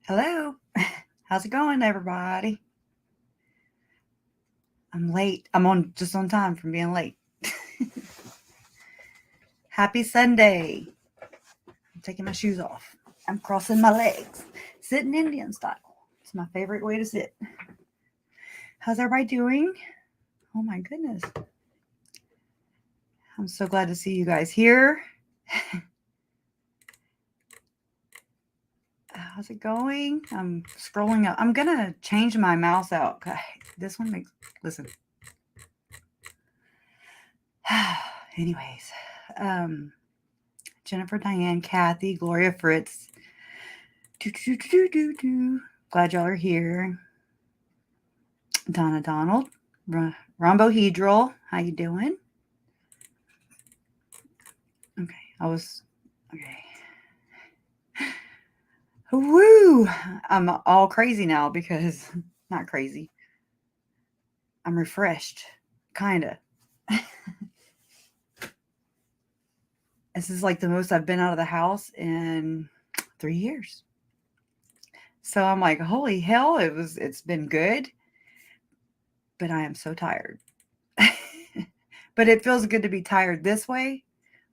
Hello. How's it going, everybody? I'm late. I'm on just on time from being late. Happy Sunday. I'm taking my shoes off. I'm crossing my legs, sitting Indian style. It's my favorite way to sit. How's everybody doing? Oh my goodness. I'm so glad to see you guys here. How's it going? I'm scrolling up. I'm going to change my mouse out. Okay. This one makes, listen. Anyways, Jennifer, Diane, Kathy, Gloria, Fritz. Glad y'all are here. Donna Donald, Rhombohedral, how you doing? Okay. Woo! I'm all crazy now because, not crazy. I'm refreshed, kinda. This is like the most I've been out of the house in 3 years. So I'm like, holy hell, it's been good, but I am so tired. But it feels good to be tired this way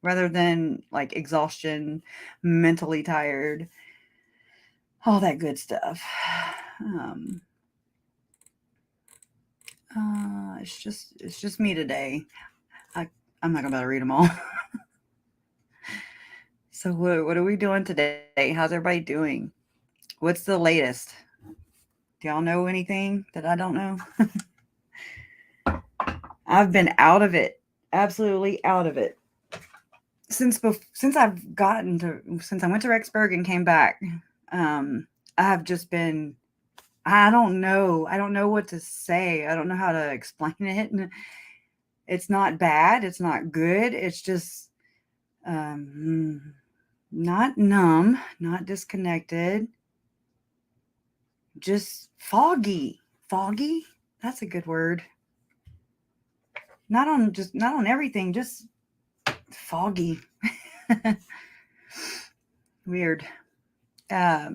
rather than like exhaustion, mentally tired, all that good stuff. It's just me today. I'm not gonna read them all. So what are we doing today? How's everybody doing? What's the latest? Do y'all know anything that I don't know? I've been out of it, absolutely out of it. Since I went to Rexburg and came back, I have just been. I don't know what to say. I don't know how to explain it. And it's not bad. It's not good. It's just not numb, not disconnected, just foggy. Foggy? That's a good word. Not on everything, just foggy. Weird.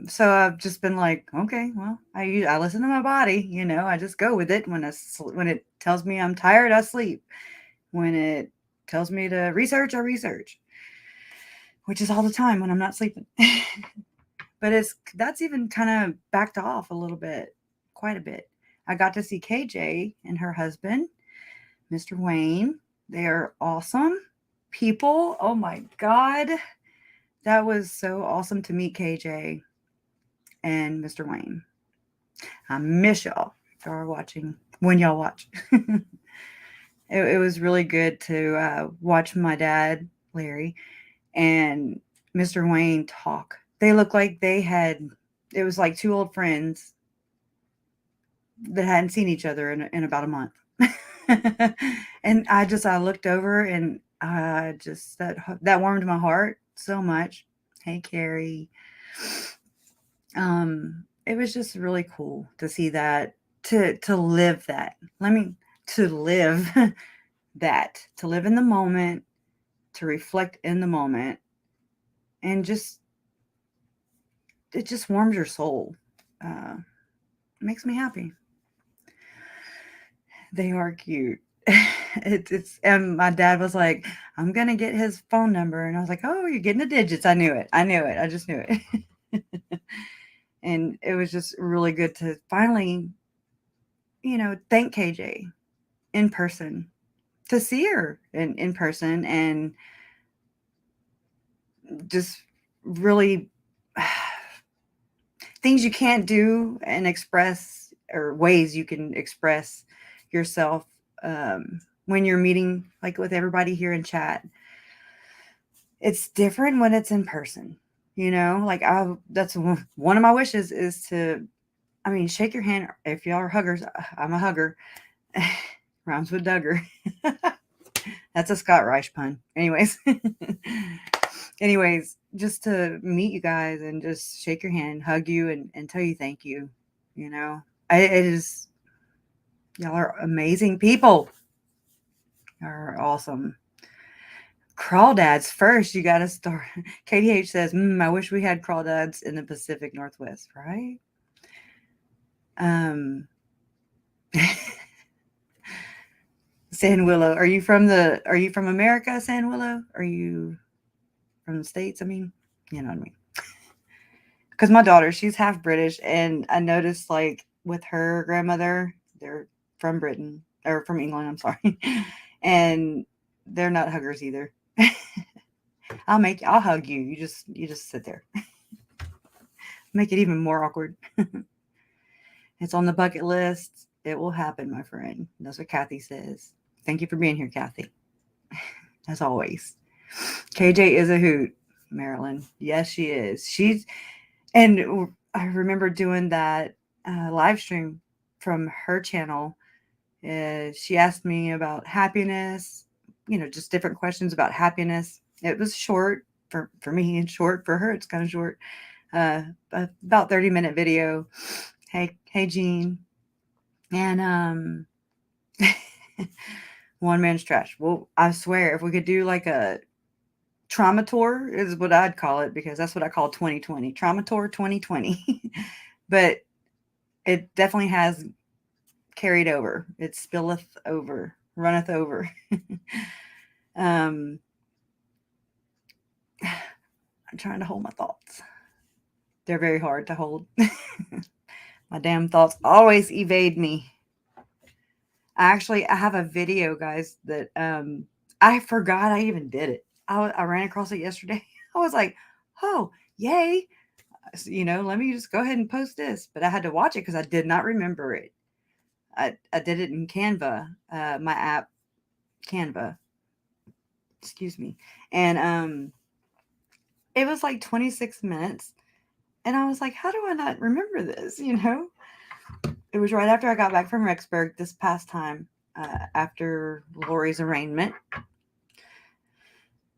So I've just been like, okay, well, I listen to my body, I just go with it. When it tells me I'm tired, I sleep. When it tells me to research, I research, which is all the time when I'm not sleeping. But that's even kind of backed off a little bit, quite a bit. I got to see KJ and her husband, Mr. Wayne. They are awesome people. Oh my God. That was so awesome to meet KJ and Mr. Wayne. I miss y'all if y'all are watching, when y'all watch. It was really good to watch my dad, Larry, and Mr. Wayne talk. They look like it was like two old friends that hadn't seen each other in about a month. And I looked over and that warmed my heart so much. Hey, Carrie. It was just really cool to see that, to live that. To live that, to live in the moment, to reflect in the moment, and it just warms your soul. It makes me happy. They are cute. And my dad was like, I'm gonna get his phone number, and I was like, oh, you're getting the digits. I knew it. I just knew it. And it was just really good to finally, thank KJ in person, to see her in person, and just really things you can't do and express, or ways you can express yourself when you're meeting like with everybody here in chat. It's different when it's in person, like that's one of my wishes is to, shake your hand. If y'all are huggers, I'm a hugger. Rhymes with Duggar. That's a Scott Reich pun. Anyways, just to meet you guys and just shake your hand, hug you, and tell you thank you. It is, y'all are amazing people. You're awesome. Crawdads first. You got to start. KDH says, I wish we had crawdads in the Pacific Northwest, right? San Willow. Are you from America, San Willow? Are you from the States? I mean, you know what I mean. Because my daughter, she's half British, and I noticed like with her grandmother, they're from Britain or from England, I'm sorry. And they're not huggers either. I'll hug you. You just sit there. Make it even more awkward. It's on the bucket list. It will happen, my friend. That's what Kathy says. Thank you for being here, Kathy. As always. KJ is a hoot, Marilyn. Yes, she is. And I remember doing that live stream from her channel. She asked me about happiness, just different questions about happiness. It was short for me and short for her. It's kind of short. About 30-minute video. Hey, Jean. And one man's trash. Well, I swear, if we could do like a trauma tour is what I'd call it, because that's what I call 2020. Trauma tour 2020. But it definitely has carried over. It spilleth over, runneth over. I'm trying to hold my thoughts. They're very hard to hold. My damn thoughts always evade me. I have a video, guys, that I forgot I even did it. I ran across it yesterday. I was like, oh, yay. Let me just go ahead and post this. But I had to watch it because I did not remember it. I did it in Canva, my app, Canva. Excuse me. And it was like 26 minutes. And I was like, how do I not remember this? It was right after I got back from Rexburg this past time, after Lori's arraignment.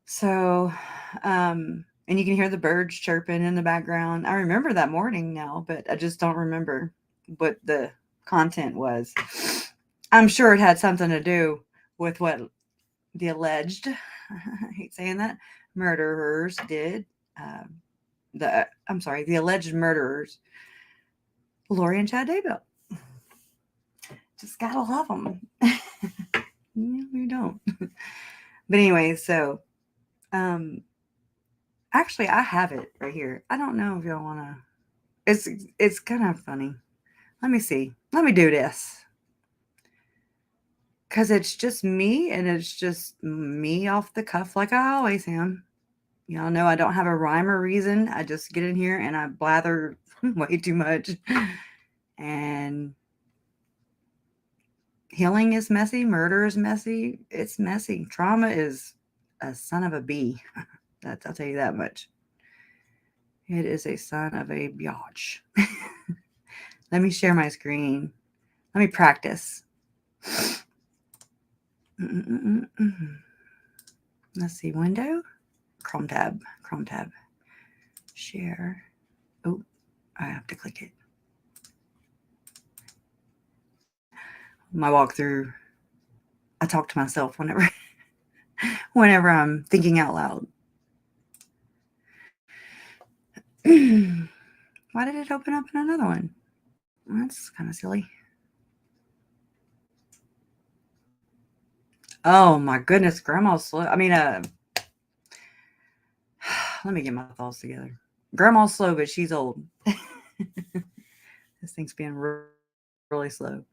So, and you can hear the birds chirping in the background. I remember that morning now, but I just don't remember what the content was. I'm sure it had something to do with what the alleged, I hate saying that, murderers did. The alleged murderers, Lori and Chad Daybell. Just gotta love them. Yeah, we don't. But anyway, so actually I have it right here. I don't know if y'all wanna. It's kind of funny. Let me see. Let me do this. Cause it's just me, and it's just me off the cuff like I always am. Y'all know I don't have a rhyme or reason. I just get in here and I blather way too much. And healing is messy. Murder is messy. It's messy. Trauma is a son of a bee. I'll tell you that much. It is a son of a biatch. Let me share my screen. Let me practice. Let's see. Window. Chrome tab. Share. Oh, I have to click it. My walkthrough. I talk to myself whenever I'm thinking out loud. Why did it open up in another one? That's kind of silly. Oh my goodness, Grandma's slow. I mean, let me get my thoughts together. Grandma's slow, but she's old. This thing's being really slow.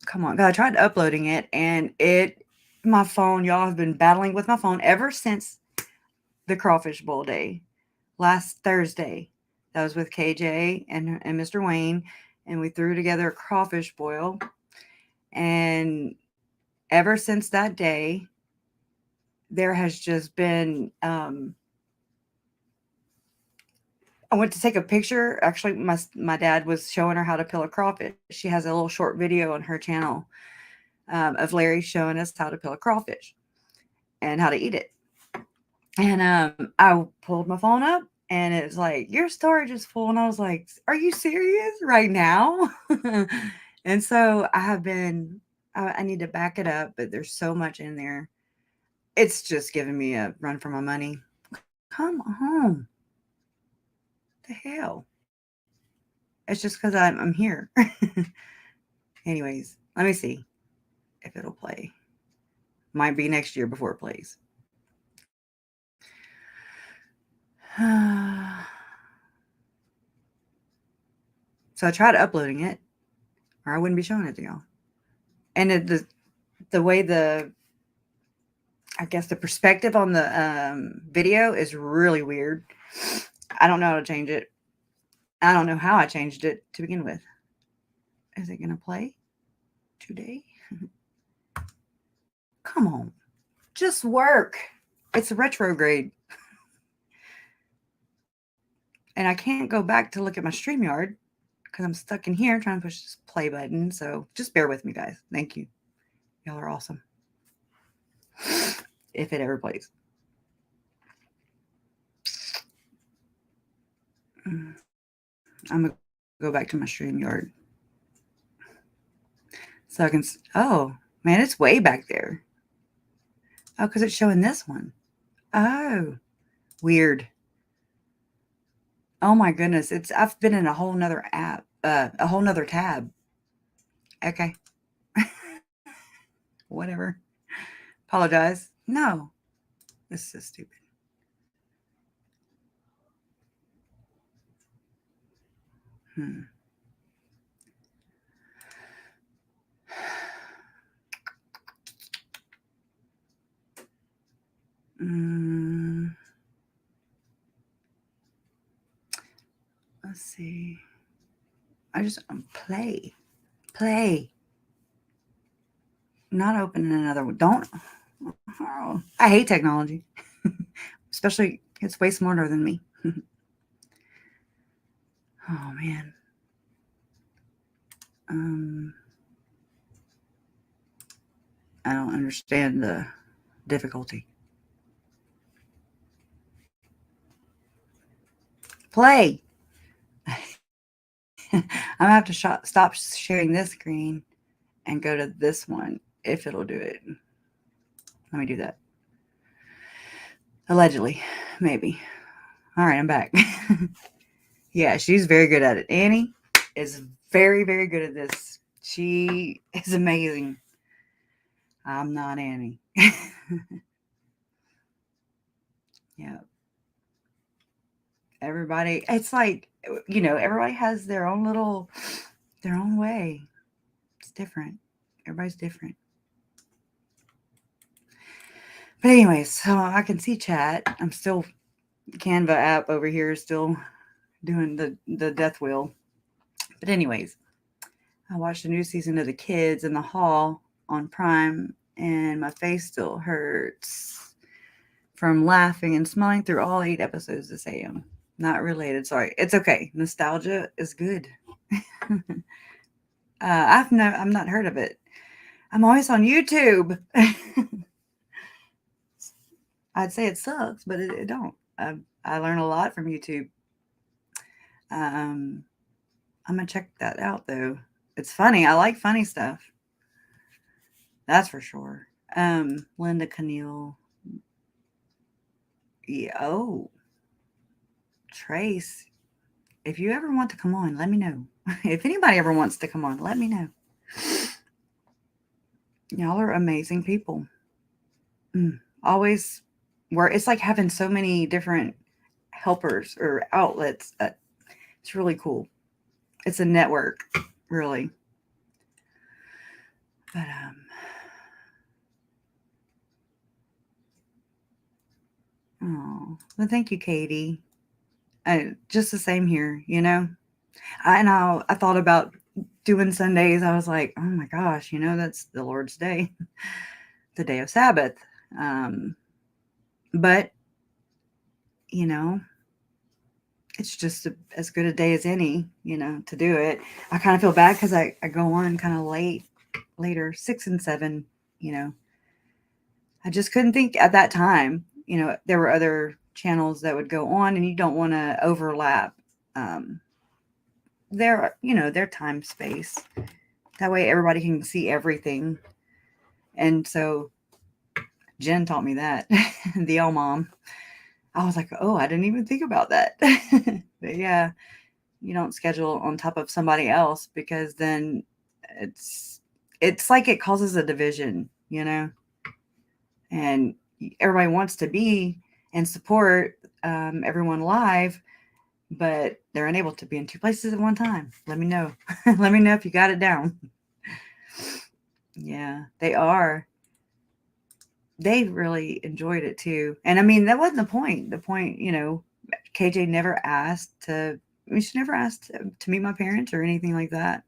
Come on, God, I tried uploading it, and my phone, y'all have been battling with my phone ever since the crawfish bowl day last Thursday. That was with KJ and Mr. Wayne, and we threw together a crawfish boil. And ever since that day, there has just been, I went to take a picture. Actually, my dad was showing her how to peel a crawfish. She has a little short video on her channel of Larry showing us how to peel a crawfish and how to eat it. And I pulled my phone up, and it's like, your storage is full. And I was like, are you serious right now? And so I have been I need to back it up, but there's so much in there. It's just giving me a run for my money. Come on. The hell? It's just because I'm here. Anyways, let me see if it'll play. Might be next year before it plays. So I tried uploading it, or I wouldn't be showing it to y'all. And the way I guess the perspective on the video is really weird. I don't know how to change it. I don't know how I changed it to begin with. Is it going to play today? Come on. Just work. It's a retrograde. And I can't go back to look at my StreamYard because I'm stuck in here trying to push this play button. So just bear with me, guys. Thank you. Y'all are awesome. If it ever plays. I'm going to go back to my StreamYard. So I can, oh, man, it's way back there. Oh, because it's showing this one. Oh, weird. Oh my goodness. I've been in a whole nother app, a whole nother tab. Okay. Whatever. Apologize. No. This is stupid. Let's see. I just play. Not opening another one. Don't. Oh, I hate technology. Especially, it's way smarter than me. Oh, man. I don't understand the difficulty. Play. I'm going to have to stop sharing this screen and go to this one if it'll do it. Let me do that. Allegedly, maybe. All right, I'm back. Yeah, she's very good at it. Annie is very, very good at this. She is amazing. I'm not Annie. Yeah. Everybody, it's like, everybody has their own way. It's different. Everybody's different. But anyways, so I can see chat. I'm still Canva app over here, still doing the death wheel. But anyways, I watched a new season of The Kids in the Hall on Prime, and my face still hurts from laughing and smiling through all 8 episodes this AM. Not related, sorry. It's okay. Nostalgia is good. I've not heard of it. I'm always on YouTube. I'd say it sucks, but it don't. I learn a lot from YouTube. I'm gonna check that out though. It's funny. I like funny stuff. That's for sure. Linda Keneal. Yeah, oh, Trace. If you ever want to come on, let me know. If anybody ever wants to come on, let me know. Y'all are amazing people. Always it's like having so many different helpers or outlets. It's really cool. It's a network, really. But oh, well, thank you, Katie. Just the same here, I thought about doing Sundays. I was like, oh my gosh, that's the Lord's day, the day of Sabbath. But it's just as good a day as any, to do it. I kind of feel bad because I go on kind of later, 6 and 7, I just couldn't think at that time, there were other channels that would go on and you don't want to overlap their time space. That way everybody can see everything. And so Jen taught me that, the L mom. I was like, oh, I didn't even think about that. But yeah, you don't schedule on top of somebody else, because then it's it's like it causes a division, you know. And everybody wants to be and support everyone live, but they're unable to be in two places at one time. Let me know. Let me know if you got it down. Yeah, they are. They really enjoyed it too. And I mean, that wasn't the point. The point, you know, KJ never asked to, I mean, she never asked to meet my parents or anything like that.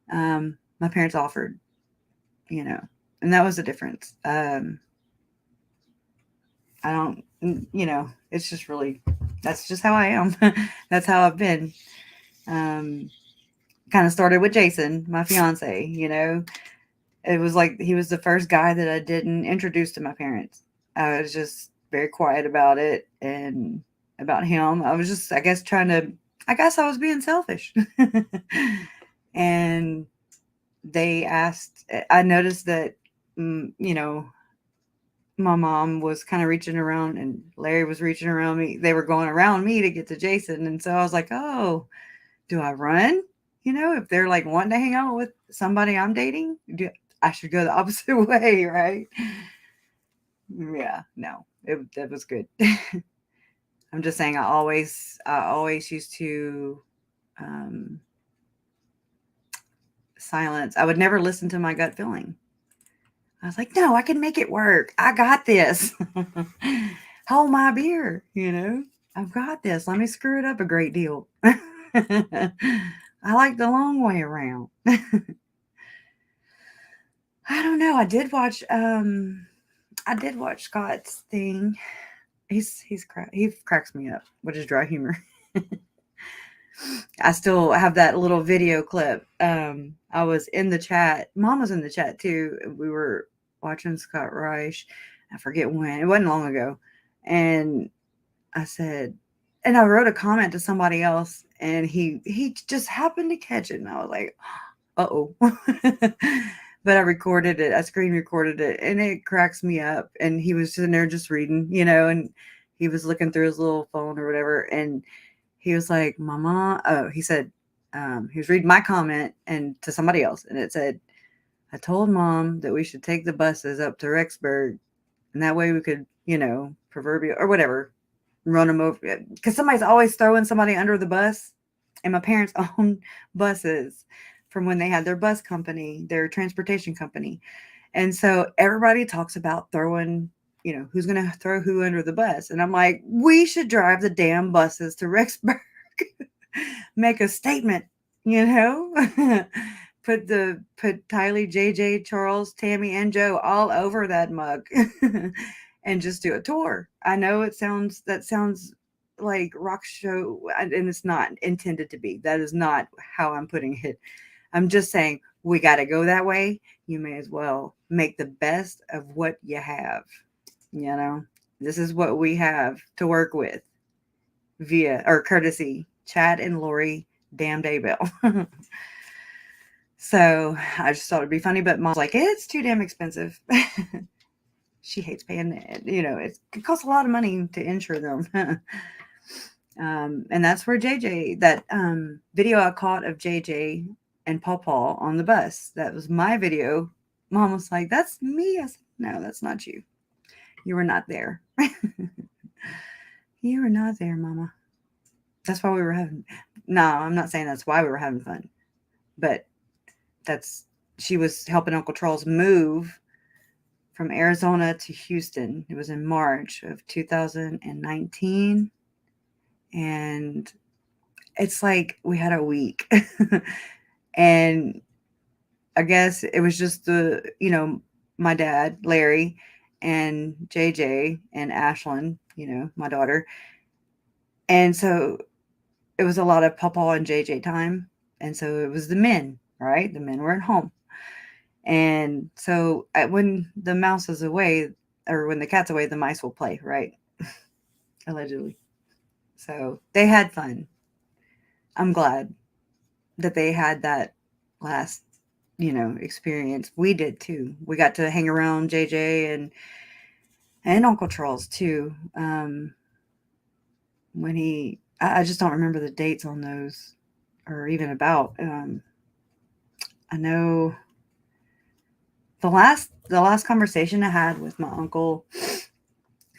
My parents offered, you know, and that was the difference. I don't, you know, it's just really, that's just how I am. That's how I've been. Um, Kind of started with Jason, my fiance, you know. It was like he was the first guy that I didn't introduce to my parents. I was just very quiet about it and about him. I was just, I guess, I guess I was being selfish. And they asked, I noticed that, you know, my mom was kind of reaching around and Larry was reaching around me. They were going around me to get to Jason. And so I was like, oh, do I run? You know, if they're like wanting to hang out with somebody I'm dating, I should go the opposite way, right? Yeah, no, that was good. I'm just saying, I always used to um, silence. I would never listen to my gut feeling. I was like, no, I can make it work. I got this. Hold my beer, you know. I've got this. Let me screw it up a great deal. I like the long way around. I don't know. I did watch Scott's thing. He cracks me up with his dry humor. I still have that little video clip. I was in the chat. Mom was in the chat too. We were watching Scott Reich. I forget when. It wasn't long ago. And I said, and I wrote a comment to somebody else, and he just happened to catch it, and I was like, uh-oh. But I recorded it. I screen recorded it, and it cracks me up. And he was sitting there just reading, you know, and he was looking through his little phone or whatever, and he was like, Mama, oh, he said, he was reading my comment and to somebody else, and it said, I told Mom that we should take the buses up to Rexburg, and that way we could, you know, proverbial or whatever, run them over. Because somebody's always throwing somebody under the bus. And my parents own buses from when they had their bus company, their transportation company. And so everybody talks about throwing, you know, who's going to throw who under the bus. And I'm like, we should drive the damn buses to Rexburg. Make a statement, you know. Put Tylee, JJ, Charles, Tammy, and Joe all over that mug. And just do a tour. I know that sounds like rock show, and it's not intended to be. That is not how I'm putting it. I'm just saying we got to go that way. You may as well make the best of what you have. You know, this is what we have to work with via or courtesy Chad and Lori Damn Daybell. So I just thought it'd be funny, but Mom's like, it's too damn expensive. She hates paying it. You know, it costs a lot of money to insure them. And that's where that video I caught of JJ and Paw on the bus. That was my video. Mom was like, that's me. I said, no, that's not you. You were not there. You were not there, Mama. That's why we were having. No, I'm not saying that's why we were having fun, but she was helping Uncle Charles move from Arizona to Houston. It was in March of 2019. And it's like we had a week. And I guess it was just my dad, Larry, and JJ and Ashlyn, my daughter. And so it was a lot of Papa and JJ time. And so it was the men, right? The men were at home. And so when the mouse is away, or when the cat's away, the mice will play, right? Allegedly. So they had fun. I'm glad that they had that last experience. We did too. We got to hang around JJ and Uncle Charles too. When I just don't remember the dates on those, or even about. I know the last conversation I had with my uncle,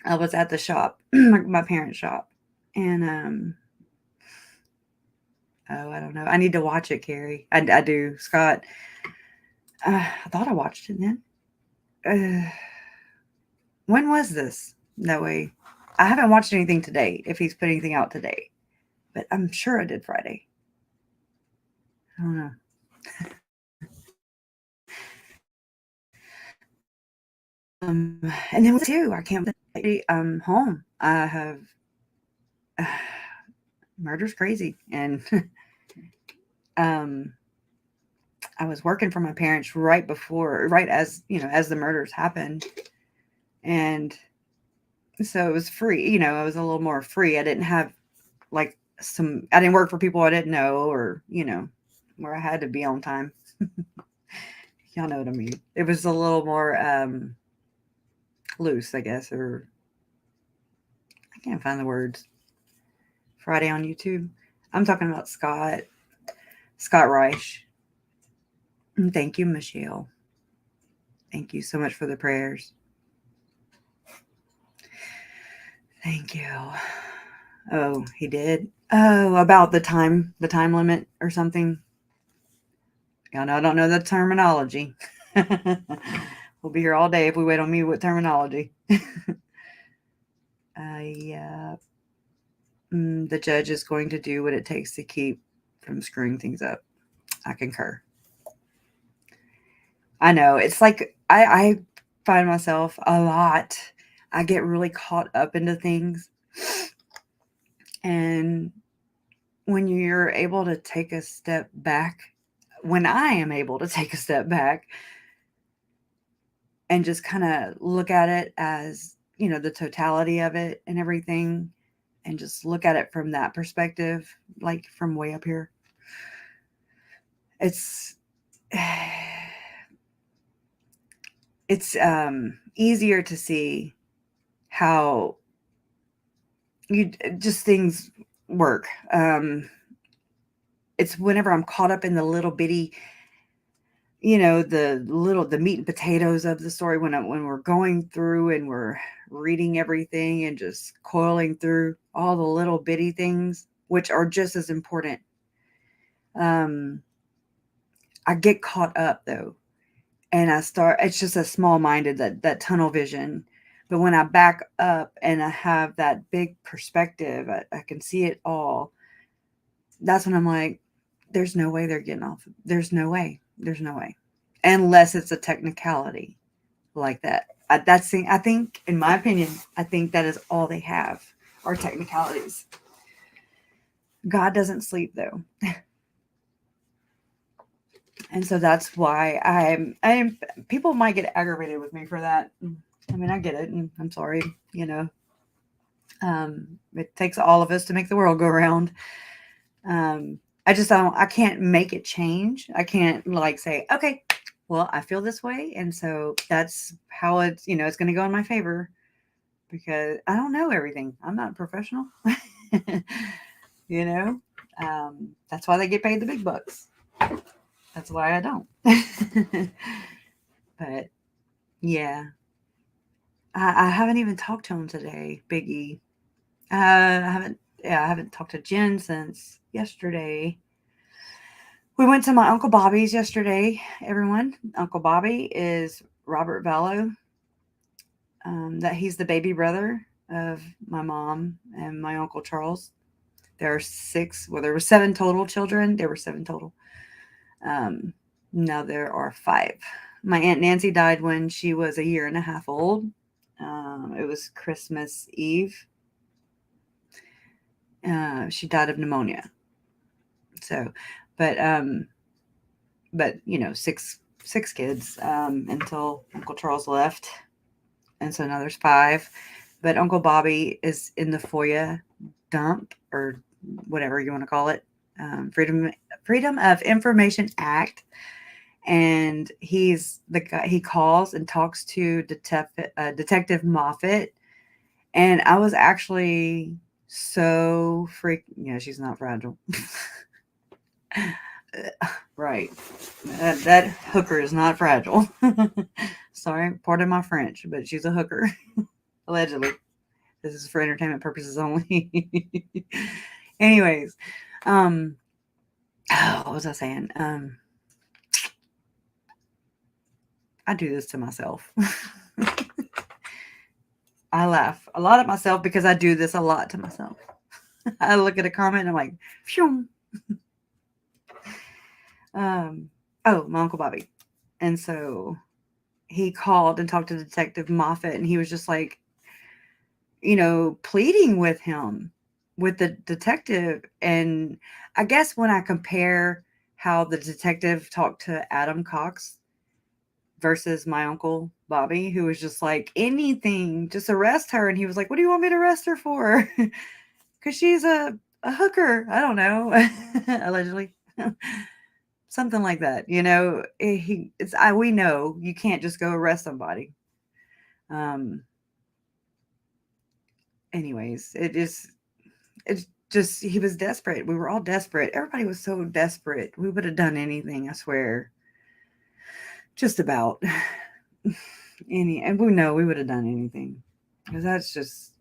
I was at the shop, my parents' shop, and oh, I don't know. I need to watch it, Carrie. I do, Scott. I thought I watched it then. When was this? That way, I haven't watched anything today. If he's put anything out today, but I'm sure I did Friday. I don't know. And then too, I can't. I'm home. I have murder's crazy, and um, I was working for my parents right as as the murders happened, and so it was free. I was a little more free. I didn't have like I didn't work for people I didn't know, or where I had to be on time. Y'all know what I mean. It was a little more loose, I guess, or I can't find the words. Friday on YouTube. I'm talking about Scott Reich. And thank you, Michelle. Thank you so much for the prayers. Thank you. Oh, he did. Oh, about the time limit or something. Y'all know I don't know the terminology. We'll be here all day if we wait on me with terminology. Yeah. The judge is going to do what it takes to keep from screwing things up. I concur. I know. It's like I find myself a lot. I get really caught up into things. And when you're able to take a step back, when I am able to take a step back and just kind of look at it as, the totality of it and everything, and just look at it from that perspective, like from way up here, it's easier to see how just things work. It's whenever I'm caught up in the little bitty, the meat and potatoes of the story, when we're going through and we're reading everything and just coiling through all the little bitty things, which are just as important. I get caught up though, and it's just a small minded, that tunnel vision. But when I back up and I have that big perspective, I can see it all. That's when I'm like, there's no way they're getting off. There's no way. Unless it's a technicality like that. I think, in my opinion, I think that is all they have are technicalities. God doesn't sleep though. And so that's why I'm people might get aggravated with me for that. I mean, I get it, and I'm sorry, it takes all of us to make the world go round. I can't make it change. I can't say, okay, well, I feel this way, and so that's how it's going to go in my favor, because I don't know everything. I'm not a professional. That's why they get paid the big bucks. That's why I don't. But yeah, I haven't even talked to him today, Big E. I haven't talked to Jen since yesterday. We went to my Uncle Bobby's yesterday, everyone. Uncle Bobby is Robert Vallow. That he's the baby brother of my mom and my Uncle Charles. There are 6, well, there were 7 total children. There were 7 total. Now there are 5. My Aunt Nancy died when she was a year and a half old. It was Christmas Eve. She died of pneumonia. So, but 6 kids until Uncle Charles left, and so now there's 5. But Uncle Bobby is in the FOIA dump, or whatever you want to call it, Freedom of Information Act, and he's the guy. He calls and talks to Detective Moffat, and I was actually so Yeah, she's not fragile. Right. That hooker is not fragile. Sorry, pardon my French, but she's a hooker. Allegedly. This is for entertainment purposes only. Anyways, what was I saying? I do this to myself. I laugh a lot at myself because I do this a lot to myself. I look at a comment and I'm like, phew. Oh, my Uncle Bobby. And so he called and talked to Detective Moffat, and he was just like, pleading with him, with the detective. And I guess when I compare how the detective talked to Adam Cox versus my Uncle Bobby, who was just like, anything, just arrest her. And he was like, what do you want me to arrest her for? Because she's a hooker. I don't know. Allegedly. Something like that. We know you can't just go arrest somebody. Anyways, it's just, he was desperate. We were all desperate. Everybody was so desperate. We would have done anything, I swear. Just about. And we know we would have done anything. Because that's just,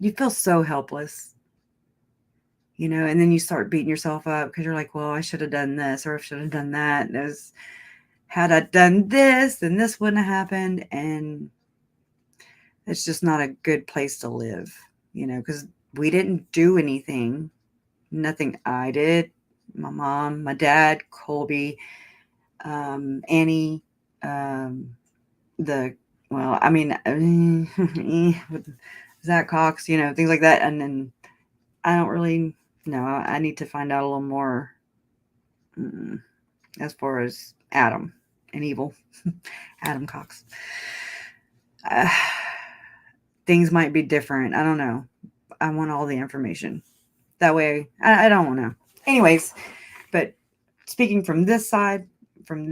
you feel so helpless. And then you start beating yourself up because you're like, well, I should have done this, or I should have done that. And had I done this, then this wouldn't have happened. And it's just not a good place to live, because we didn't do anything. Nothing I did. My mom, my dad, Colby, Annie, with Zach Cox, things like that. And then I don't really know. I need to find out a little more as far as Adam and evil. Adam Cox. Things might be different. I don't know. I want all the information. That way, I don't want to. Anyways, but speaking from this side, from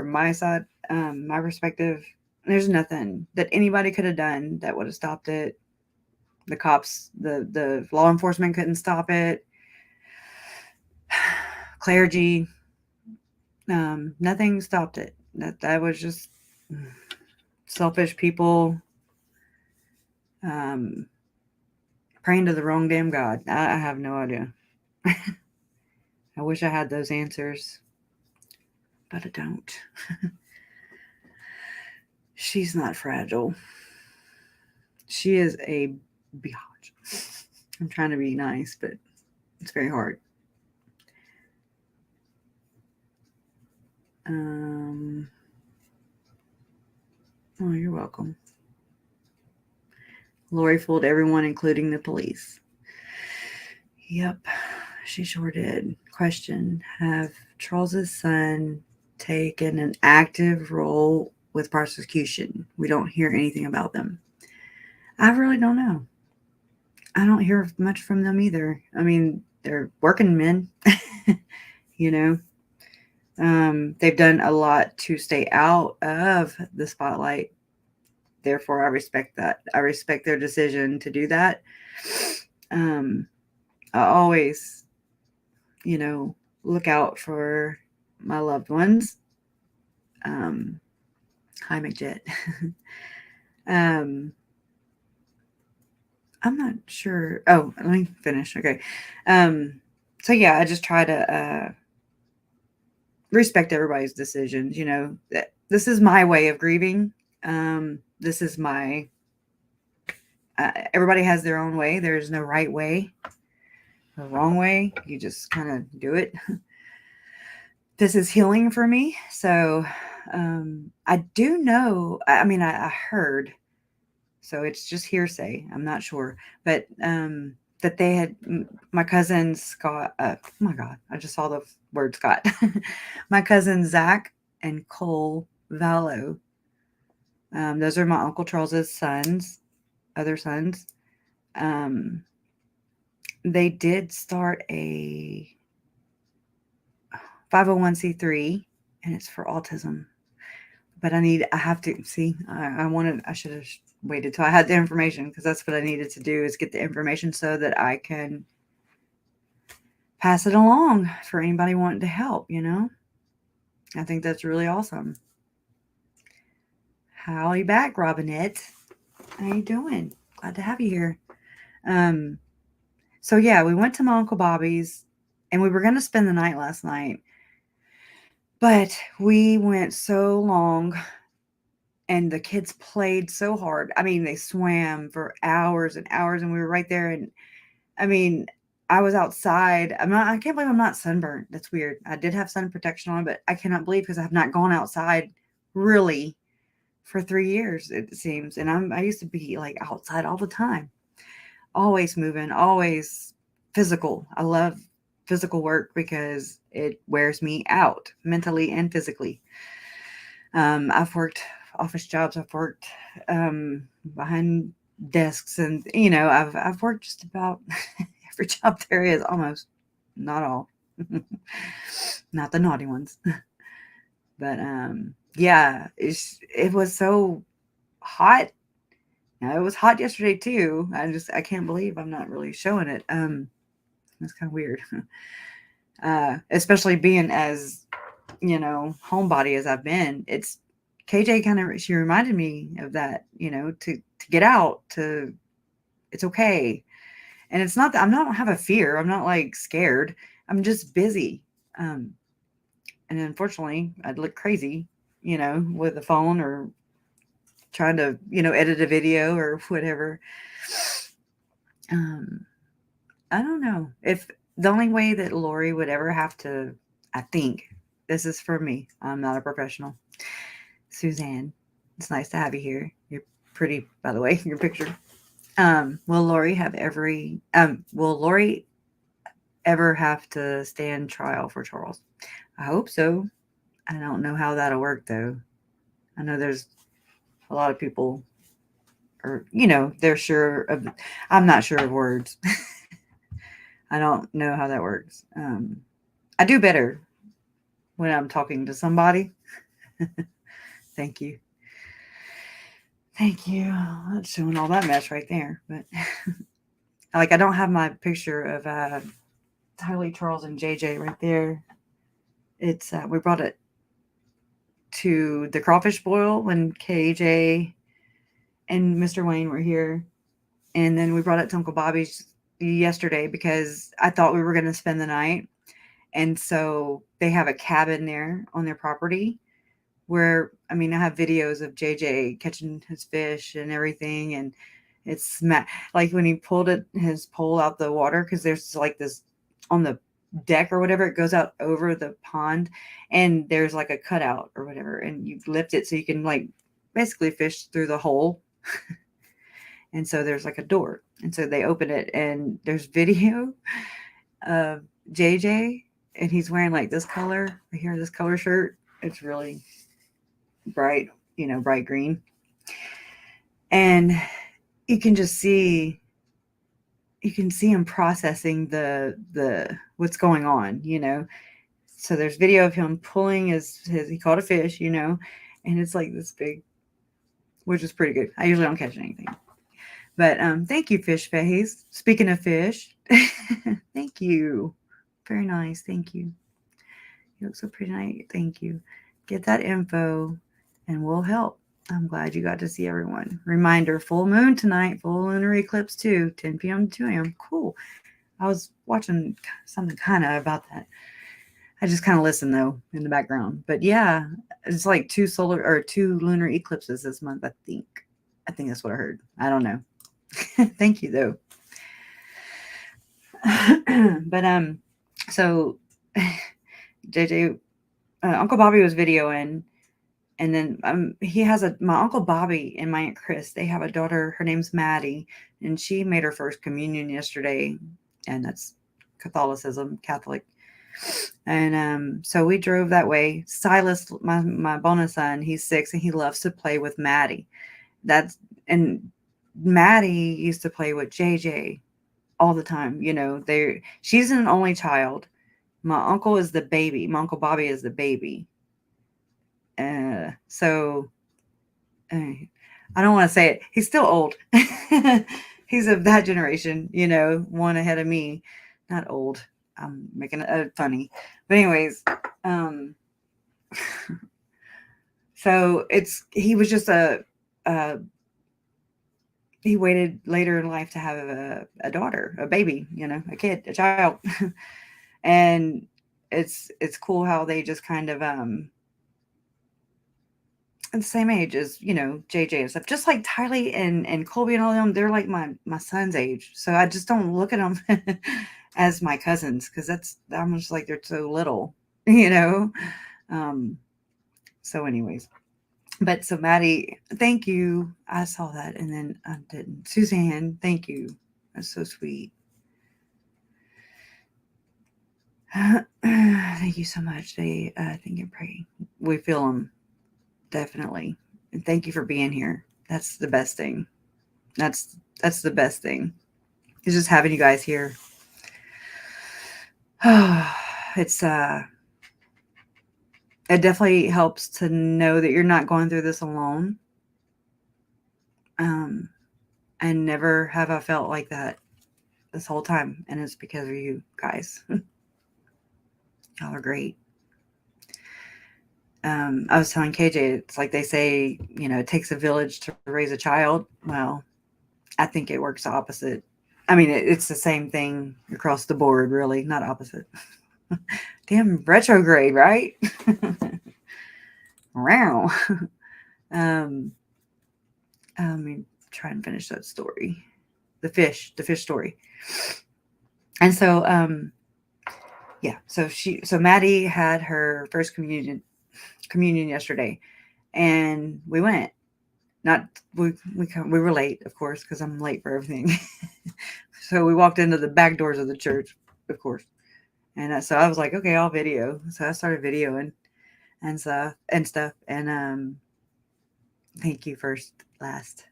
my side, my perspective, there's nothing that anybody could have done that would have stopped it. The cops, the law enforcement couldn't stop it. Clergy, nothing stopped it. That was just selfish people praying to the wrong damn God. I have no idea. I wish I had those answers, but I don't. She's not fragile. She is a biatch. I'm trying to be nice, but it's very hard. Oh, you're welcome. Lori fooled everyone, including the police. Yep, she sure did. Question: have Charles's son taken an active role with prosecution? We don't hear anything about them. I really don't know. I don't hear much from them either. I mean, they're working men, They've done a lot to stay out of the spotlight. Therefore, I respect that. I respect their decision to do that. I always, look out for my loved ones. Hi, McJet. I'm not sure. Oh, let me finish. Okay. So yeah, I just try to respect everybody's decisions. This is my way of grieving. This is my. Everybody has their own way. There's no right way or wrong way. You just kind of do it. This is healing for me. So I do know. I heard. So it's just hearsay. I'm not sure, but that they had my cousin Scott. Oh my God, I just saw the word Scott. My cousin Zach and Cole Vallow. Those are my Uncle Charles's sons, other sons. They did start a 501c3 and it's for autism. But I have to see. I should have waited till I had the information, because that's what I needed to do, is get the information so that I can pass it along for anybody wanting to help. I think that's really awesome. How are you back, Robinette? How you doing? Glad to have you here. So yeah, we went to my Uncle Bobby's, and we were going to spend the night last night, but we went so long, and the kids played so hard. I mean, they swam for hours and hours, and we were right there. And I mean, I was outside. I can't believe I'm not sunburned. That's weird. I did have sun protection on, but I cannot believe, because I have not gone outside really for 3 years, it seems. And I used to be like outside all the time, always moving, always physical. I love physical work because it wears me out mentally and physically. I've worked office jobs. I've worked behind desks, and I've worked just about every job there is, almost. Not all, not the naughty ones. But yeah, it was so hot. Now, it was hot yesterday too. I can't believe I'm not really showing it. It's kind of weird. Especially being as, homebody as I've been. It's KJ she reminded me of that, to get out, it's okay. And it's not that I don't have a fear. I'm not like scared. I'm just busy. And unfortunately, I'd look crazy, with the phone, or trying to, edit a video or whatever. I don't know if the only way that Lori would ever have to, I think, this is for me. I'm not a professional. Suzanne, it's nice to have you here. You're pretty, by the way, your picture. Will Lori ever have to stand trial for Charles? I hope so. I don't know how that'll work, though. I know there's a lot of people, or, they're sure of, I'm not sure of words. I don't know how that works. I do better when I'm talking to somebody. Thank you. Thank you. That's showing all that mess right there. But I don't have my picture of Tylee, Charles, and JJ right there. It's we brought it to the crawfish boil when KJ and Mr. Wayne were here. And then we brought it to Uncle Bobby's yesterday because I thought we were going to spend the night. And so they have a cabin there on their property where, I have videos of JJ catching his fish and everything. And it's like when he pulled his pole out the water, because there's like this on the deck or whatever, it goes out over the pond, and there's like a cutout or whatever, and you lift it so you can like basically fish through the hole. And so there's like a door, and so they open it, and there's video of JJ, and he's wearing like this color right here, this color shirt. It's really bright, bright green, and you can just see him processing the what's going on, So there's video of him pulling his he caught a fish, and it's like this big, which is pretty good. I usually don't catch anything. But thank you, Fish Face. Speaking of fish, thank you. Very nice. Thank you. You look so pretty tonight. Thank you. Get that info and we'll help. I'm glad you got to see everyone. Reminder, full moon tonight, full lunar eclipse too, 10 p.m. to 2 a.m. Cool. I was watching something kind of about that. I just kind of listen though in the background. But yeah, it's like 2 lunar eclipses this month, I think. I think that's what I heard. I don't know. Thank you though. But so JJ, Uncle Bobby was videoing, and then he has my Uncle Bobby and my Aunt Chris, they have a daughter, her name's Maddie, and she made her first communion yesterday, and that's Catholic. And so we drove that way. Silas, my bonus son, he's 6, and he loves to play with Maddie. And Maddie used to play with JJ all the time. She's an only child. My uncle is the baby. My Uncle Bobby is the baby. So I don't want to say it. He's still old. He's of that generation, one ahead of me. Not old. I'm making it funny. But anyways, um, so he was just a he waited later in life to have a daughter, a baby, a kid, a child. And it's cool how they just kind of at the same age as, JJ and stuff. Just like Tylee and Colby and all them, they're like my son's age. So I just don't look at them as my cousins because I'm just like they're so little, you know. Um, so anyways. But so Maddie, thank you. I saw that and then I didn't. Suzanne, thank you. That's so sweet. Thank you so much. They think and pray. We feel them definitely. And thank you for being here. That's the best thing. That's the best thing. It's just having you guys here. It's it definitely helps to know that you're not going through this alone. And never have I felt like that this whole time, and it's because of you guys. Y'all are great. I was telling KJ, it's like they say, it takes a village to raise a child. Well, I think it works opposite. I mean, it's the same thing across the board, really, not opposite. Damn retrograde, right? Wow. Let me try and finish that story. The fish story. And so, yeah. So Maddie had her first communion yesterday, and we went. Not we were late, of course, because I'm late for everything. So we walked into the back doors of the church, of course, and so I was like, okay, I'll video. So I started videoing and stuff, and thank you first, last,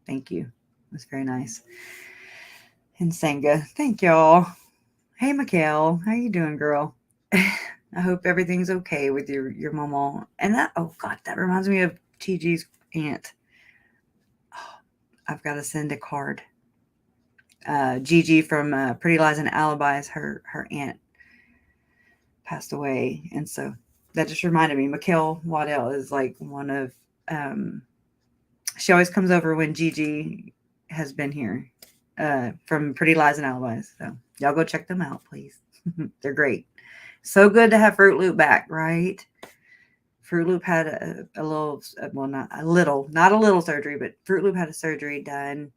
thank you. It was very nice. And Senga, thank y'all. Hey, Mikhail, how you doing, girl? I hope everything's okay with your mama. And oh God, that reminds me of TG's aunt. Oh, I've got to send a card. Gigi from Pretty Lies and Alibis, her aunt passed away, and so that just reminded me. Mikhail Waddell is like one of. She always comes over when Gigi has been here from Pretty Lies and Alibis. So y'all go check them out, please. They're great. So good to have Fruit Loop back, right? Fruit Loop had a little, well, not a little surgery, but Fruit Loop had a surgery done.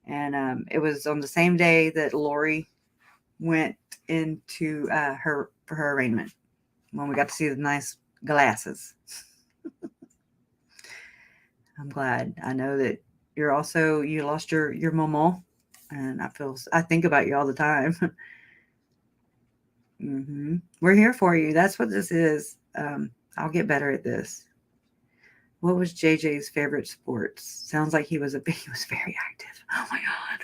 And it was on the same day that Lori went into her arraignment when we got to see the nice glasses. I'm glad. I know that you lost your mama, and I think about you all the time. Mm-hmm. We're here for you. That's what this is. I'll get better at this. What was JJ's favorite sports? Sounds like he was very active. Oh my God.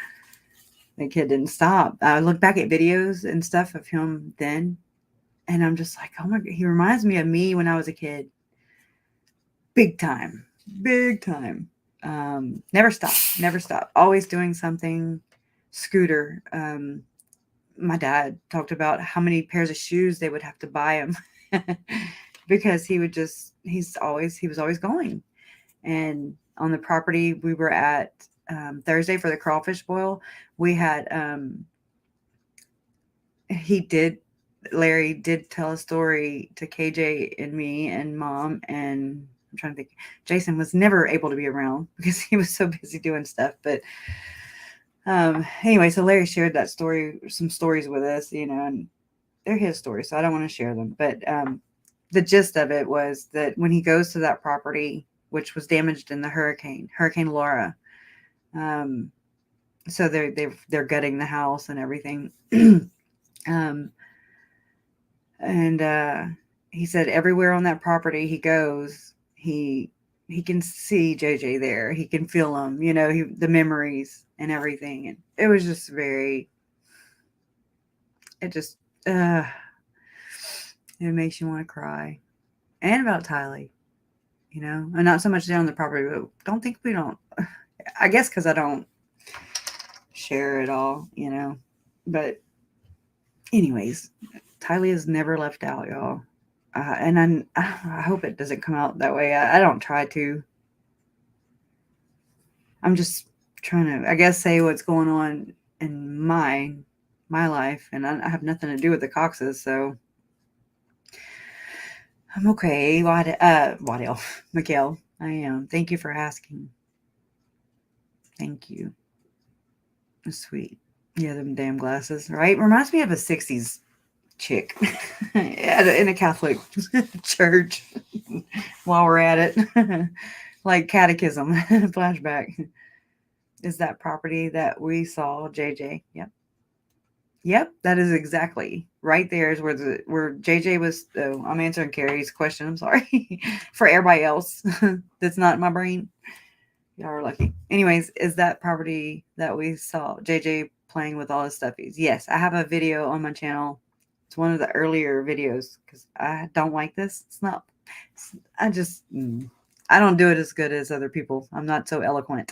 The kid didn't stop. I look back at videos and stuff of him then, and I'm just like, oh my God, he reminds me of me when I was a kid. Big time. Never stop. Always doing something. Scooter. My dad talked about how many pairs of shoes they would have to buy him because he was always going. And on the property we were at Thursday for the crawfish boil, we had Larry did tell a story to KJ and me and Mom, and I'm trying to think. Jason was never able to be around because he was so busy doing stuff. But anyway, so Larry shared some stories with us, and they're his stories, so I don't want to share them. But the gist of it was that when he goes to that property, which was damaged in the Hurricane Laura, so they're gutting the house and everything. And he said everywhere on that property he goes, he can see JJ there. He can feel him, the memories and everything. And it was just it makes you want to cry. And about Tylee. and not so much down the property, but don't think we don't. I guess because I don't share it all, But anyways, Tylee is never left out, y'all. And I hope it doesn't come out that way. I don't try to. I'm just trying to, I guess, say what's going on in my life, and I have nothing to do with the Coxes, so I'm okay. Waddell, Mikhail, I am. Thank you for asking. Thank you. That's sweet. Yeah, them damn glasses, right? Reminds me of a '60s chick in a Catholic church. While we're at it, like catechism flashback. Is that property that we saw, JJ? Yep. Yep, that is exactly right there is where JJ was. Oh, I'm answering Carrie's question. I'm sorry for everybody else that's not in my brain. Y'all are lucky. Anyways, is that property that we saw JJ playing with all his stuffies? Yes, I have a video on my channel. It's one of the earlier videos because I don't like this. It's not. I just I don't do it as good as other people. I'm not so eloquent.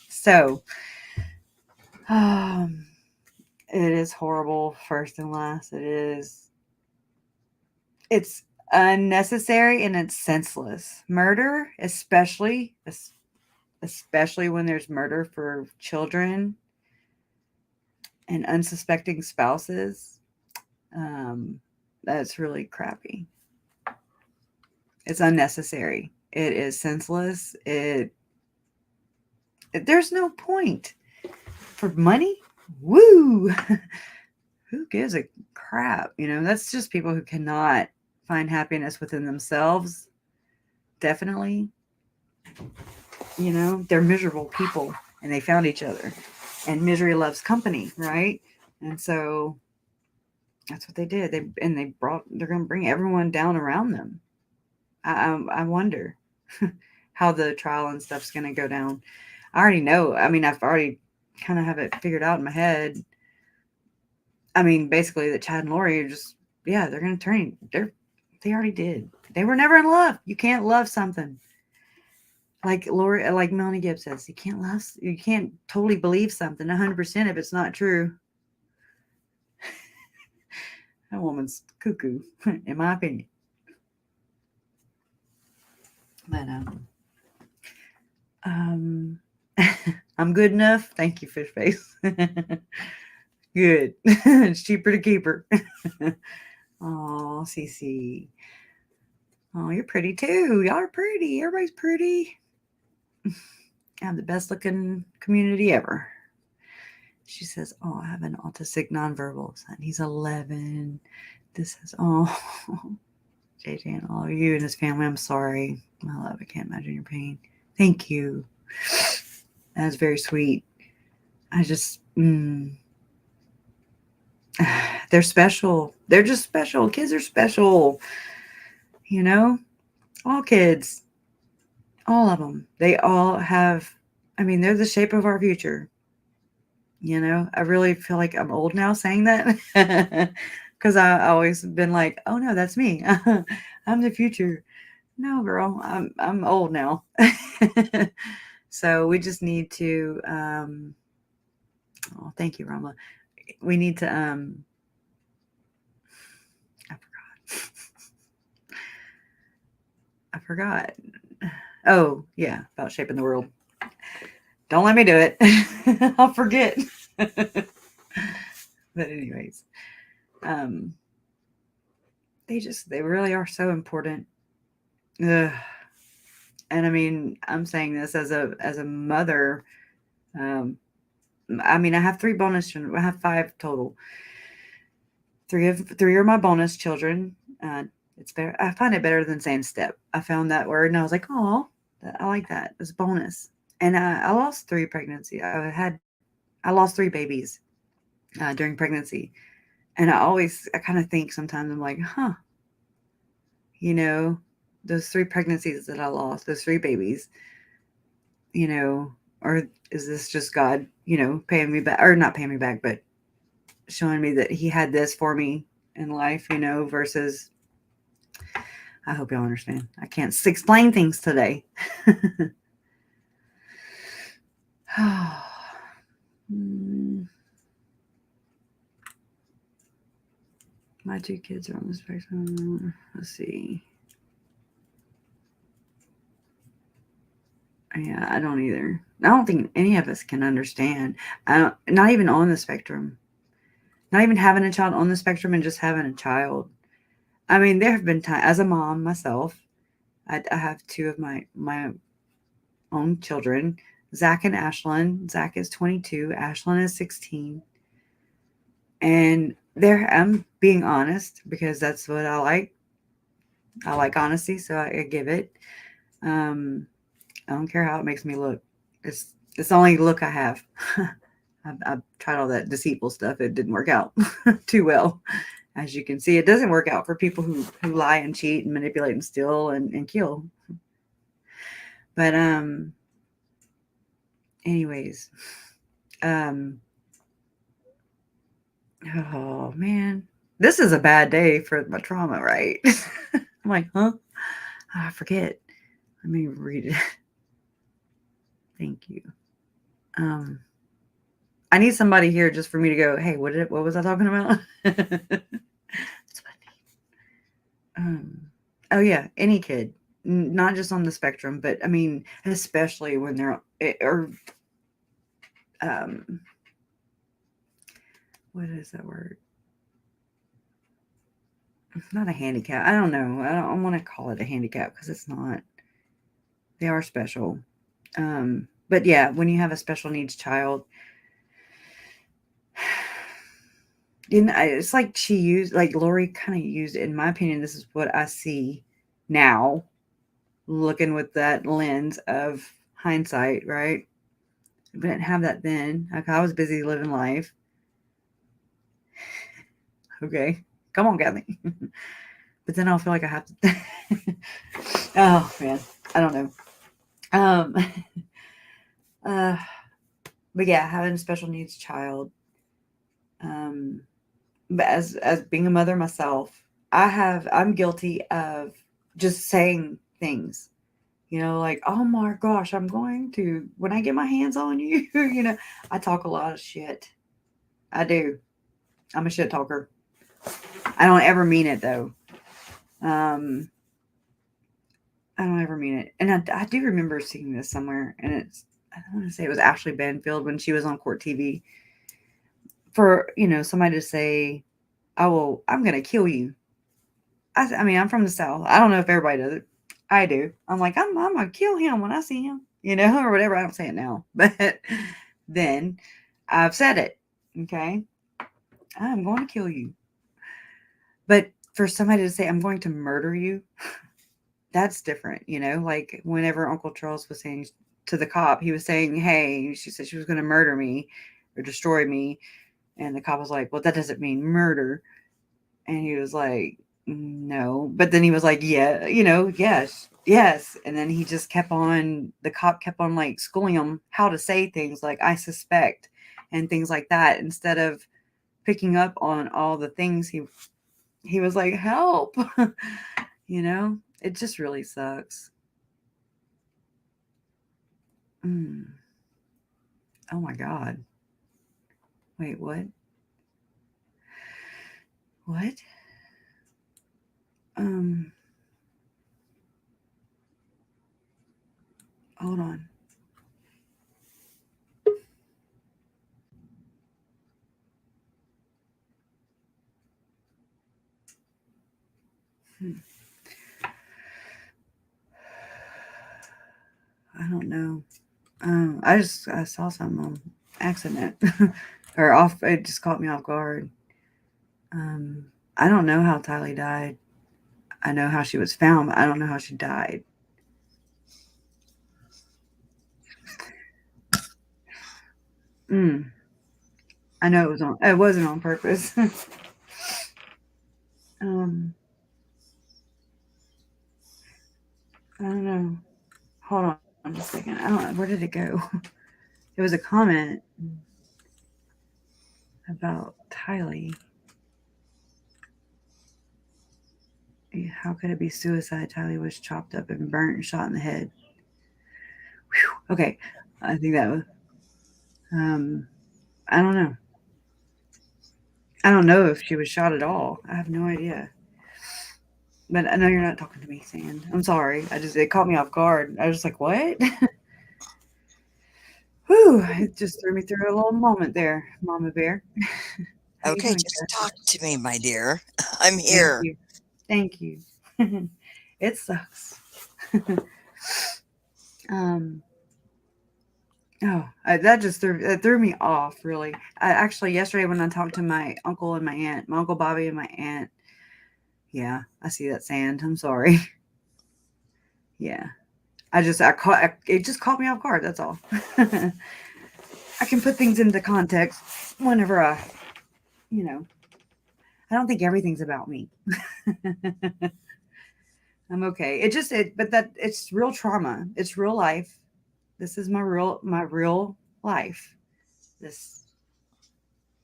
So, it is horrible. First and last, it's unnecessary and it's senseless. Murder, especially when there's murder for children and unsuspecting spouses, that's really crappy. It's unnecessary. It is senseless. There's no point. For money? Woo! Who gives a crap? That's just people who cannot find happiness within themselves. Definitely. They're miserable people and they found each other. And misery loves company, right? And so that's what they did. They're going to bring everyone down around them. I wonder how the trial and stuff's going to go down. I already know. I mean, I've already kind of have it figured out in my head. I mean, basically that Chad and Lori are just, they're going to turn. They already did. They were never in love. You can't love something. Like Melanie Gibbs says, you can't totally believe something 100% if it's not true. That woman's cuckoo, in my opinion. But I'm good enough. Thank you, fish face. Good. It's cheaper to keep her. Oh, Cece. Oh, you're pretty too. Y'all are pretty. Everybody's pretty. I have the best looking community ever. She says, oh, I have an autistic nonverbal son. He's 11. This is, JJ and all of you and his family, I'm sorry. My love, I can't imagine your pain. Thank you. That's very sweet. I just, they're special. They're just special. Kids are special. All kids, all of them. They all have, they're the shape of our future. I really feel like I'm old now saying that because I've always been like, oh no, that's me. I'm the future. No, girl, I'm old now. So we just need to, thank you, Rama. We need to, I forgot. Oh, yeah, about shaping the world. Don't let me do it. I'll forget. But anyways, they really are so important. Ugh. And I'm saying this as a mother. I have 3 bonus children. I have 5 total. 3 are my bonus children. It's better. I find it better than saying step. I found that word and I was like, oh, I like that. It's bonus. And I lost 3 pregnancy. I lost 3 babies during pregnancy. And I kind of think sometimes I'm like, those 3 pregnancies that I lost, those 3 babies, or is this just God, paying me back, or not paying me back, but showing me that he had this for me in life, versus I hope y'all understand. I can't explain things today. My 2 kids are on the spectrum. Let's see. Yeah, I don't either. I don't think any of us can understand. Not even on the spectrum. Not even having a child on the spectrum and just having a child. I mean, there have been times as a mom myself. I have 2 of my own children, Zach and Ashlyn. Zach is 22. Ashlyn is 16. And there, I'm being honest because that's what I like. I like honesty, so I give it. I don't care how it makes me look. It's the only look I have. I've tried all that deceitful stuff. It didn't work out too well. As you can see, it doesn't work out for people who lie and cheat and manipulate and steal and kill. But anyways, oh man, this is a bad day for my trauma, right? I'm like, huh? I forget. Let me read it. Thank you. I need somebody here just for me to go, hey, what was I talking about? That's what I need. Oh yeah, any kid, not just on the spectrum, but I mean, especially when they're or what is that word? Not a handicap. I don't know. I don't want to call it a handicap because it's not. They are special. But yeah, when you have a special needs child, it's like Lori kind of used, in my opinion, this is what I see now, looking with that lens of hindsight, right? We didn't have that then. Like, I was busy living life. Okay, come on, Kathy. But then I'll feel like I have to. Oh man, I don't know. Uh, but yeah, having a special needs child. But as being a mother myself, I'm guilty of just saying things. Like, oh my gosh, I'm going to when I get my hands on you. I talk a lot of shit. I do. I'm a shit talker. I don't ever mean it though. I don't ever mean it. And I do remember seeing this somewhere, and I don't want to say it was Ashley Banfield when she was on Court TV for somebody to say, "Oh, I'm gonna kill you." I mean, I'm from the South. I don't know if everybody does it. I do. I'm like, I'm gonna kill him when I see him, or whatever. I don't say it now, but then I've said it. Okay, I'm going to kill you. But for somebody to say, I'm going to murder you, that's different. Like whenever Uncle Charles was saying to the cop, he was saying, hey, she said she was going to murder me or destroy me. And the cop was like, well, that doesn't mean murder. And he was like, no. But then he was like, yeah, yes. And then he just the cop kept on like schooling him how to say things like, I suspect, and things like that, instead of picking up on all the things he was like, help, it just really sucks. Oh my God. Wait, what? What? Hold on. I don't know. I saw something on accident or off. It just caught me off guard. I don't know how Tylee died. I know how she was found, but I don't know how she died. I know it wasn't on purpose. I don't know. Hold on just a second. I don't know. Where did it go? It was a comment about Tylee. How could it be suicide? Tylee was chopped up and burnt and shot in the head. Whew. Okay. I think that was, um, I don't know. I don't know if she was shot at all. I have no idea. But I know you're not talking to me, Sand. I'm sorry. It caught me off guard. I was just like, what? Whew. It just threw me through a little moment there, Mama Bear. How you Okay, doing, just Cassie? talk to me, my dear. I'm Thank here. you. Thank you. It sucks. um, that just threw me off, really. Actually, yesterday when I talked to my uncle and my aunt, my uncle Bobby and my aunt, yeah, I see that, Sand. I'm sorry. Yeah, it just caught me off guard. That's all. I can put things into context whenever you know, I don't think everything's about me. I'm okay. But that it's real trauma. It's real life. This is my real life. This,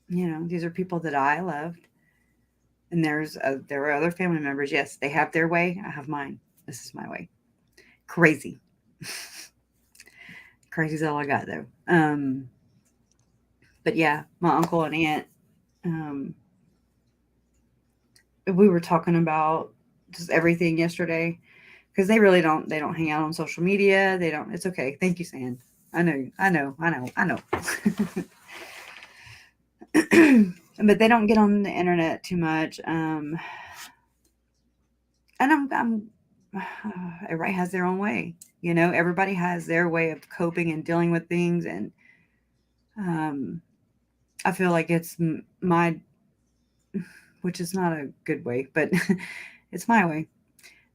these are people that I loved, and there are other family members. Yes, they have their way. I have mine. This is my way. Crazy, crazy's all I got though. But yeah, my uncle and aunt. Um, we were talking about just everything yesterday because they don't hang out on social media. They don't. It's okay. Thank you, Sand. I know. I know. I know. I know. But they don't get on the internet too much. And I'm everybody has their own way. Everybody has their way of coping and dealing with things, and um, I feel like it's my, which is not a good way, but it's my way.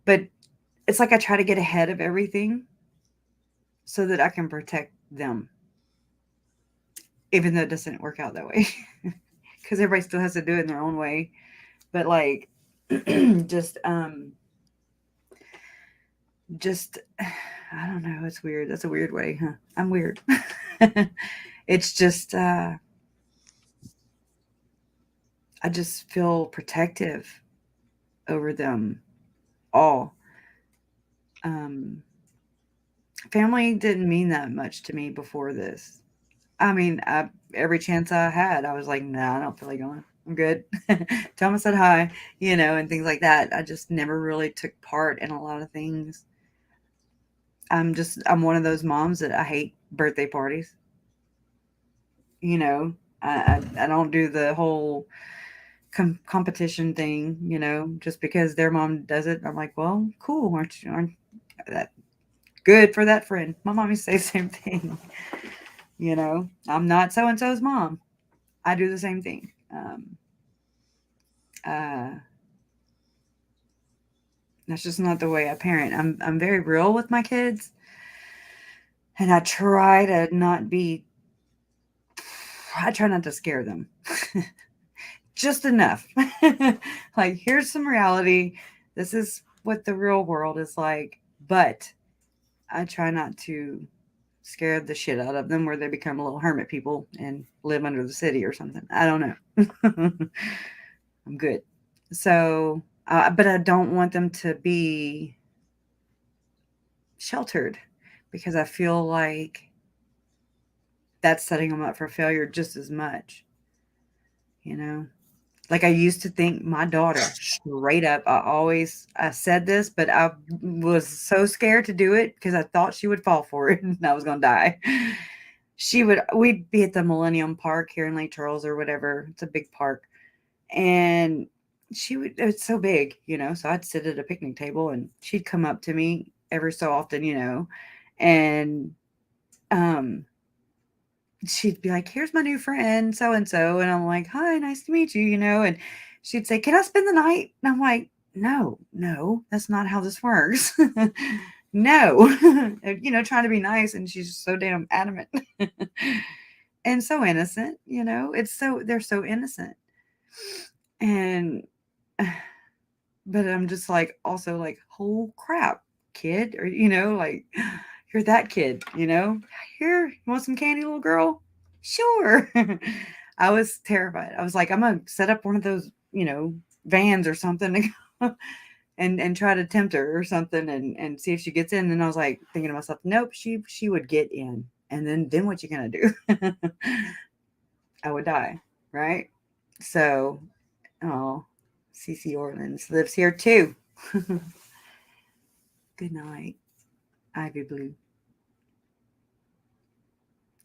But it's like I try to get ahead of everything so that I can protect them, even though it doesn't work out that way, because everybody still has to do it in their own way. But like, just just I don't know. It's weird. That's a weird way, huh? I'm weird. It's just I just feel protective over them all. Um, Family didn't mean that much to me before this. I mean, every chance I had, I was like, "Nah, I don't feel like going. I'm good." Thomas said hi, and things like that. I just never really took part in a lot of things. I'm one of those moms that I hate birthday parties. You know, I don't do the whole competition thing. Just because their mom does it, I'm like, well, cool, aren't that good for that friend? My mom used to say the same thing. I'm not so and so's mom. I do the same thing. Uh, that's just not the way I parent. I'm very real with my kids, and I try to not be. I try not to scare them, just enough. Like, here's some reality. This is what the real world is like, but I try not to scare the shit out of them where they become little hermit people and live under the city or something. I don't know. I'm good. So, but I don't want them to be sheltered because I feel like that's setting them up for failure just as much, you know? Like I used to think my daughter straight up, I said this, but I was so scared to do it because I thought she would fall for it and I was going to die. We'd be at the Millennium Park here in Lake Charles or whatever. It's a big park. And it's so big, so I'd sit at a picnic table and she'd come up to me every so often, and um she'd be like, "Here's my new friend, so and so," and I'm like, "Hi, nice to meet you," and she'd say, "Can I spend the night?" And I'm like, "No, no, that's not how this works." No, trying to be nice, and she's so damn adamant and so innocent. They're so innocent, and but I'm just like also like, "Oh crap, kid," or like, "You're that kid," "Here, you want some candy, little girl?" "Sure." I was terrified. I was like, "I'm gonna set up one of those, vans or something to go and try to tempt her or something and see if she gets in. And I was like thinking to myself, nope, she would get in. And then what you gonna do? I would die, right? So, oh, Cece Orleans lives here too. Good night, Ivy Blue.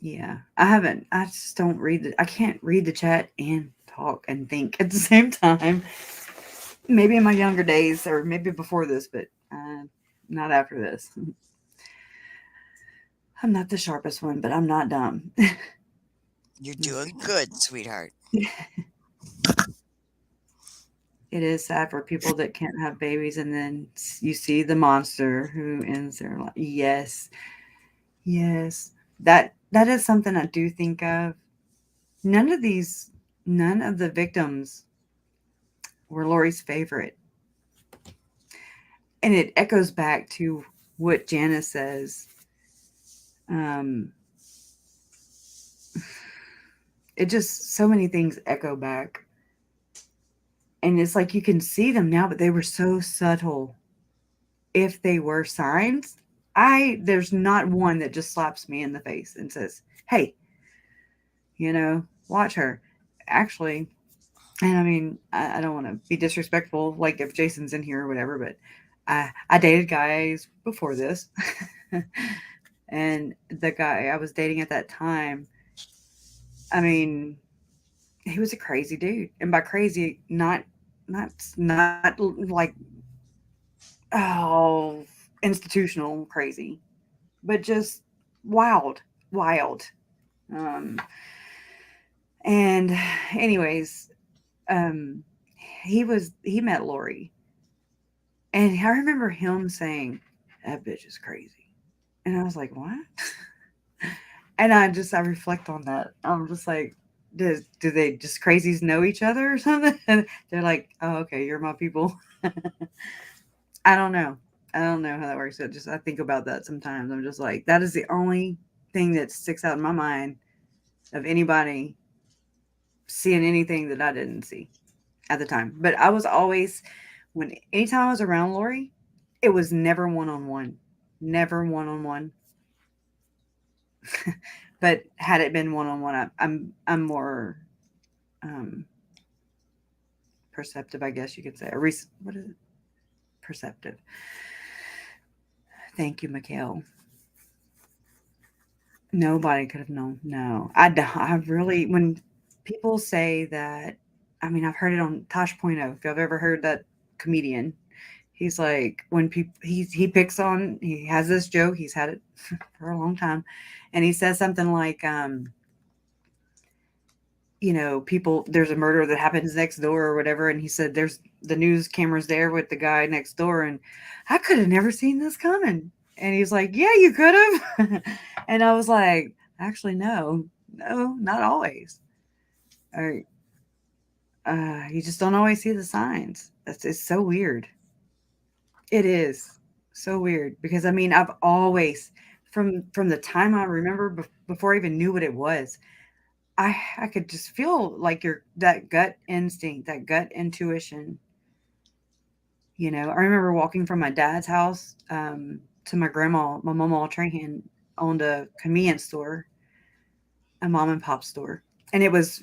Yeah, I haven't. I just don't read I can't read the chat and talk and think at the same time. Maybe in my younger days, or maybe before this, but not after this. I'm not the sharpest one, but I'm not dumb. You're Let's doing see. good, sweetheart. It is sad for people that can't have babies, and then you see the monster who ends their life. Yes, yes, that is something I do think of. None of these, none of the victims were Lori's favorite, and it echoes back to what Janice says. Um, it just so many things echo back, and it's like you can see them now, but they were so subtle. If they were signs, I there's not one that just slaps me in the face and says, "Hey, watch her." Actually, and I mean, I don't want to be disrespectful, like if Jason's in here or whatever, but I dated guys before this, and the guy I was dating at that time, I mean, he was a crazy dude, and by crazy, not like oh institutional crazy, but just wild, wild. Um, and anyways, um, he met Lori, and I remember him saying, "That bitch is crazy," and I was like, "What?" And I reflect on that. I'm just like, do they just crazies know each other or something? And they're like, "Oh, okay, you're my people." I don't know. I don't know how that works. I think about that sometimes. I'm just like, that is the only thing that sticks out in my mind of anybody seeing anything that I didn't see at the time. But I was always, when anytime I was around Lori, it was never one on one, never one on one. But had it been one on one, I'm more um, perceptive, I guess you could say. What is it? Perceptive. Thank you, Mikhail. Nobody could have known. No, I really, when people say that, I mean, I've heard it on Tosh Point oh. If I've ever heard that comedian, he's like, when people, he picks on, he has this joke, he's had it for a long time. And he says something like, people, there's a murder that happens next door or whatever. And he said, there's the news cameras there with the guy next door. And I could have never seen this coming. And he's like, yeah, you could have. And I was like, actually, no, not always. Or, you just don't always see the signs. It's so weird. It is so weird because I mean, I've always, from the time I remember before I even knew what it was, I could just feel like your that gut instinct, that gut intuition. I remember walking from my dad's house to my grandma. My mom all Trahan owned a convenience store, a mom and pop store, and it was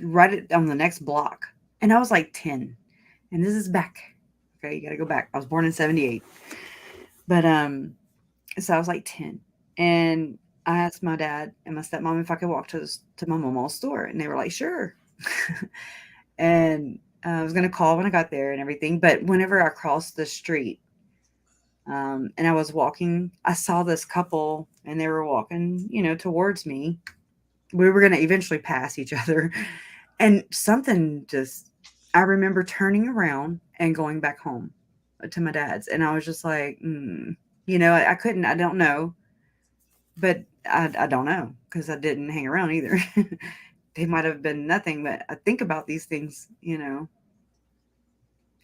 on the next block. And I was like 10, and this is back. Okay, you got to go back. I was born in '78, but so I was like 10, and I asked my dad and my stepmom if I could walk to my mom's store, and they were like, "Sure." And I was gonna call when I got there and everything, but whenever I crossed the street, and I was walking, I saw this couple, and they were walking, towards me. We were gonna eventually pass each other, and something just, I remember turning around and going back home to my dad's, and I was just like, I couldn't, I don't know, but I don't know because I didn't hang around either. They might have been nothing, but I think about these things,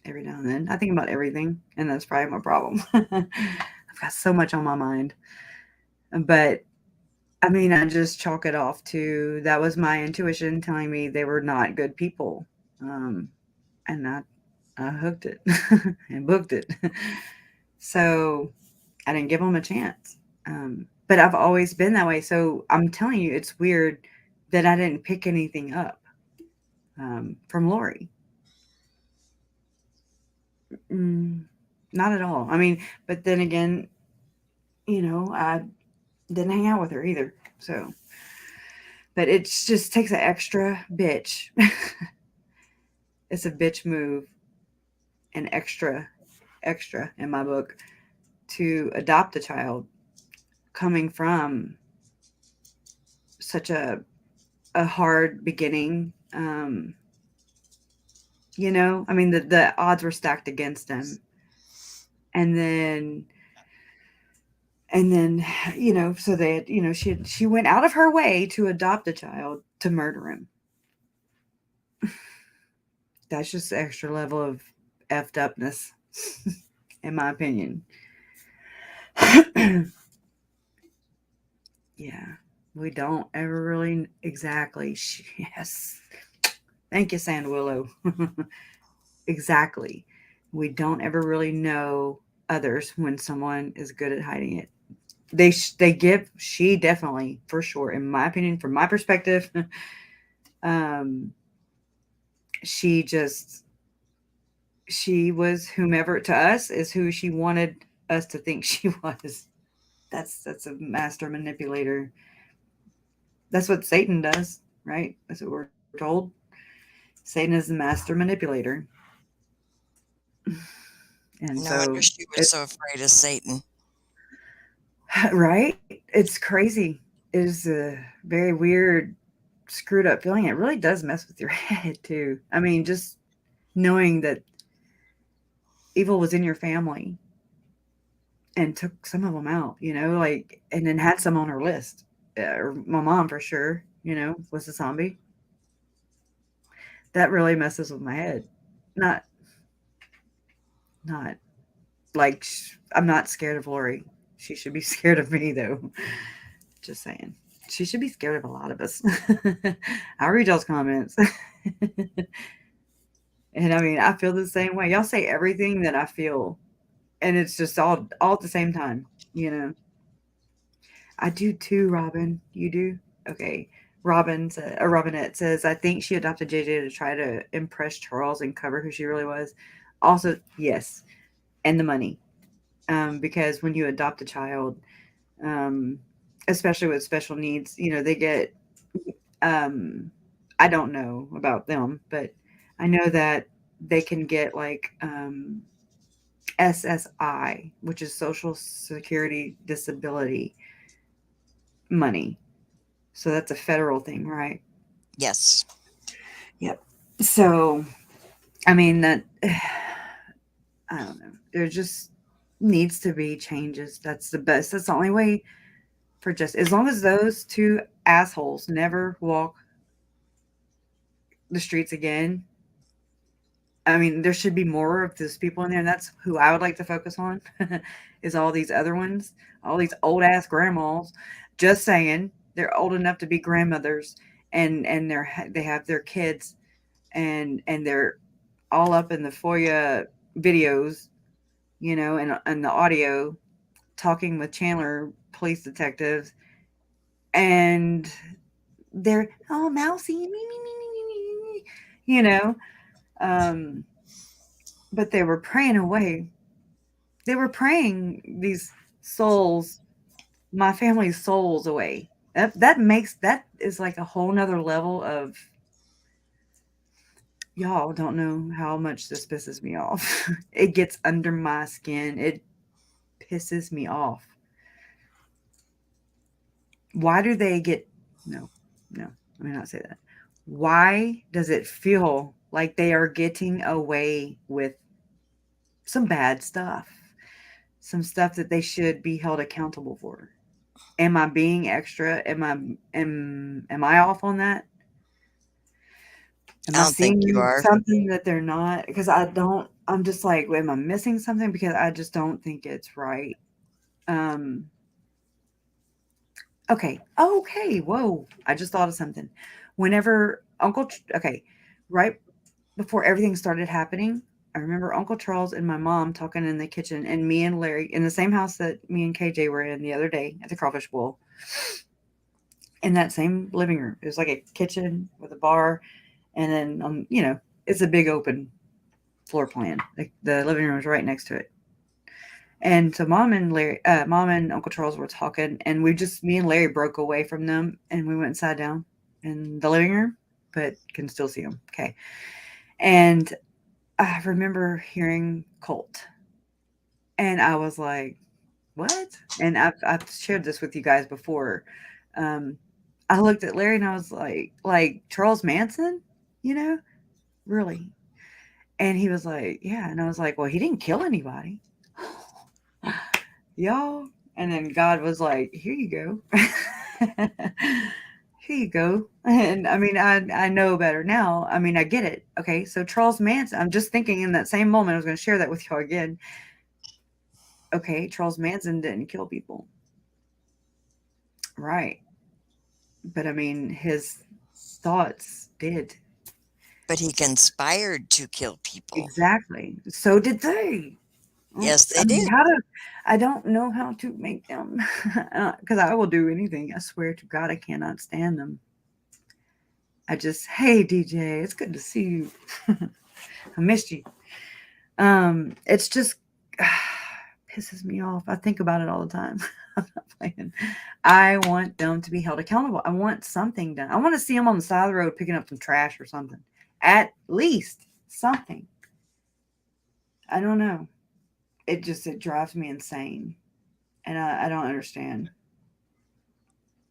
every now and then. I think about everything, and that's probably my problem. I've got so much on my mind. But I mean, I just chalk it off to that was my intuition telling me they were not good people. And that. I hooked it and booked it. So I didn't give them a chance. But I've always been that way. So I'm telling you, it's weird that I didn't pick anything up from Lori. Mm, not at all. I mean, but then again, I didn't hang out with her either. So, but it just takes an extra bitch. It's a bitch move, an extra in my book to adopt a child coming from such a hard beginning. I mean, the odds were stacked against him, and then and then so they had, she went out of her way to adopt a child to murder him. That's just an extra level of effed upness, in my opinion. Yeah, we don't ever really exactly. Yes, thank you, Sand Willow. Exactly. We don't ever really know others when someone is good at hiding it. They give she definitely for sure, in my opinion, from my perspective, um, she just she was whomever to us is who she wanted us to think she was. That's a master manipulator. That's what Satan does, right? That's what we're told. Satan is the master manipulator. And No so wonder she was so afraid of Satan. right? It's crazy. It is a very weird, screwed up feeling. It really does mess with your head too. I mean, just knowing that evil was in your family and took some of them out, like, and then had some on her list. Or my mom for sure, was a zombie. That really messes with my head. Not, not like I'm not scared of Lori. She should be scared of me though. Just saying. She should be scared of a lot of us. I'll read y'all's comments. And I mean, I feel the same way. Y'all say everything that I feel, and it's just all at the same time, you know. I do too, Robin. You do? Okay. Robinette says, I think she adopted JJ to try to impress Charles and cover who she really was. Also, yes, and the money. Because when you adopt a child, um, especially with special needs, they get um I don't know about them, but I know that they can get like SSI, which is Social Security Disability money. So that's a federal thing, right? Yes. Yep. So, I mean, that, I don't know. There just needs to be changes. That's the best. That's the only way for just, as long as those two assholes never walk the streets again. I mean, there should be more of those people in there, and that's who I would like to focus on, is all these other ones, all these old ass grandmas. Just saying, they're old enough to be grandmothers, and they have their kids, and they're all up in the FOIA videos, and the audio, talking with Chandler police detectives, and they're oh mousy, me me me me me me, you know. Um, but they were praying away. They were praying these souls, my family's souls away. That is like a whole nother level of y'all don't know how much this pisses me off. It gets under my skin. It pisses me off. Why do they get no, no, let me not say that. Why does it feel like they are getting away with some bad stuff? Some stuff that they should be held accountable for. Am I being extra? Am I off on that? Am I I don't think you seeing are. something that they're not? Because I don't. I'm just like, am I missing something? Because I just don't think it's right. Um. Okay. Okay. Whoa! I just thought of something. Whenever okay, right before everything started happening, I remember Uncle Charles and my mom talking in the kitchen, and me and Larry in the same house that me and KJ were in the other day at the crawfish bowl, in that same living room. It was like a kitchen with a bar, and then it's a big open floor plan. Like the living room was right next to it. And so mom and Uncle Charles were talking, and me and Larry broke away from them, and we went and sat down in the living room, but can still see them. Okay. And I remember hearing Colt, and I was like, "What?" And I've shared this with you guys before. Um, I looked at Larry and I was like Charles Manson, you know, really. And he was like, "Yeah," and I was like, "Well, he didn't kill anybody, y'all." And then God was like, "Here you go." Here you go. And I mean, I know better now. I mean, I get it. Okay. So Charles Manson, I'm just thinking in that same moment, I was going to share that with y'all again. Okay. Charles Manson didn't kill people. Right. But I mean, his thoughts did. But he conspired to kill people. Exactly. So did they. Yes, they I mean, did. I don't know how to make them because I will do anything. I swear to God, I cannot stand them. Hey, DJ, it's good to see you. I missed you. It's just pisses me off. I think about it all the time. I'm not playing. I want them to be held accountable. I want something done. I want to see them on the side of the road picking up some trash or something. At least something. I don't know. It drives me insane. And I don't understand.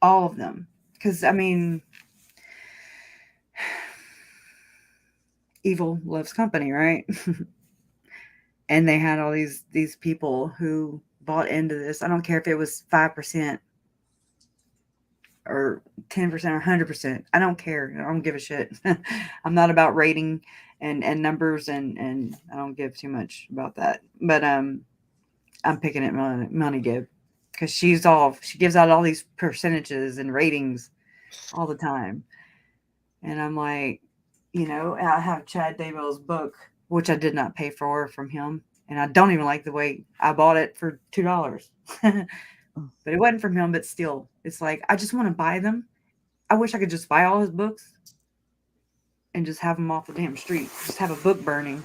All of them. Because, I mean, evil loves company, right? And they had all these people who bought into this. I don't care if it was 5% or 10% or 100%. I don't care. I don't give a shit. I'm not about rating and numbers and I don't give too much about that. But I'm picking at money give because she gives out all these percentages and ratings all the time. And I'm like, I have Chad Daybell's book, which I did not pay for from him. And I don't even like the way I bought it for $2. But it wasn't from him, but still, it's like, I just want to buy them. I wish I could just buy all his books and just have them off the damn street. Just have a book burning.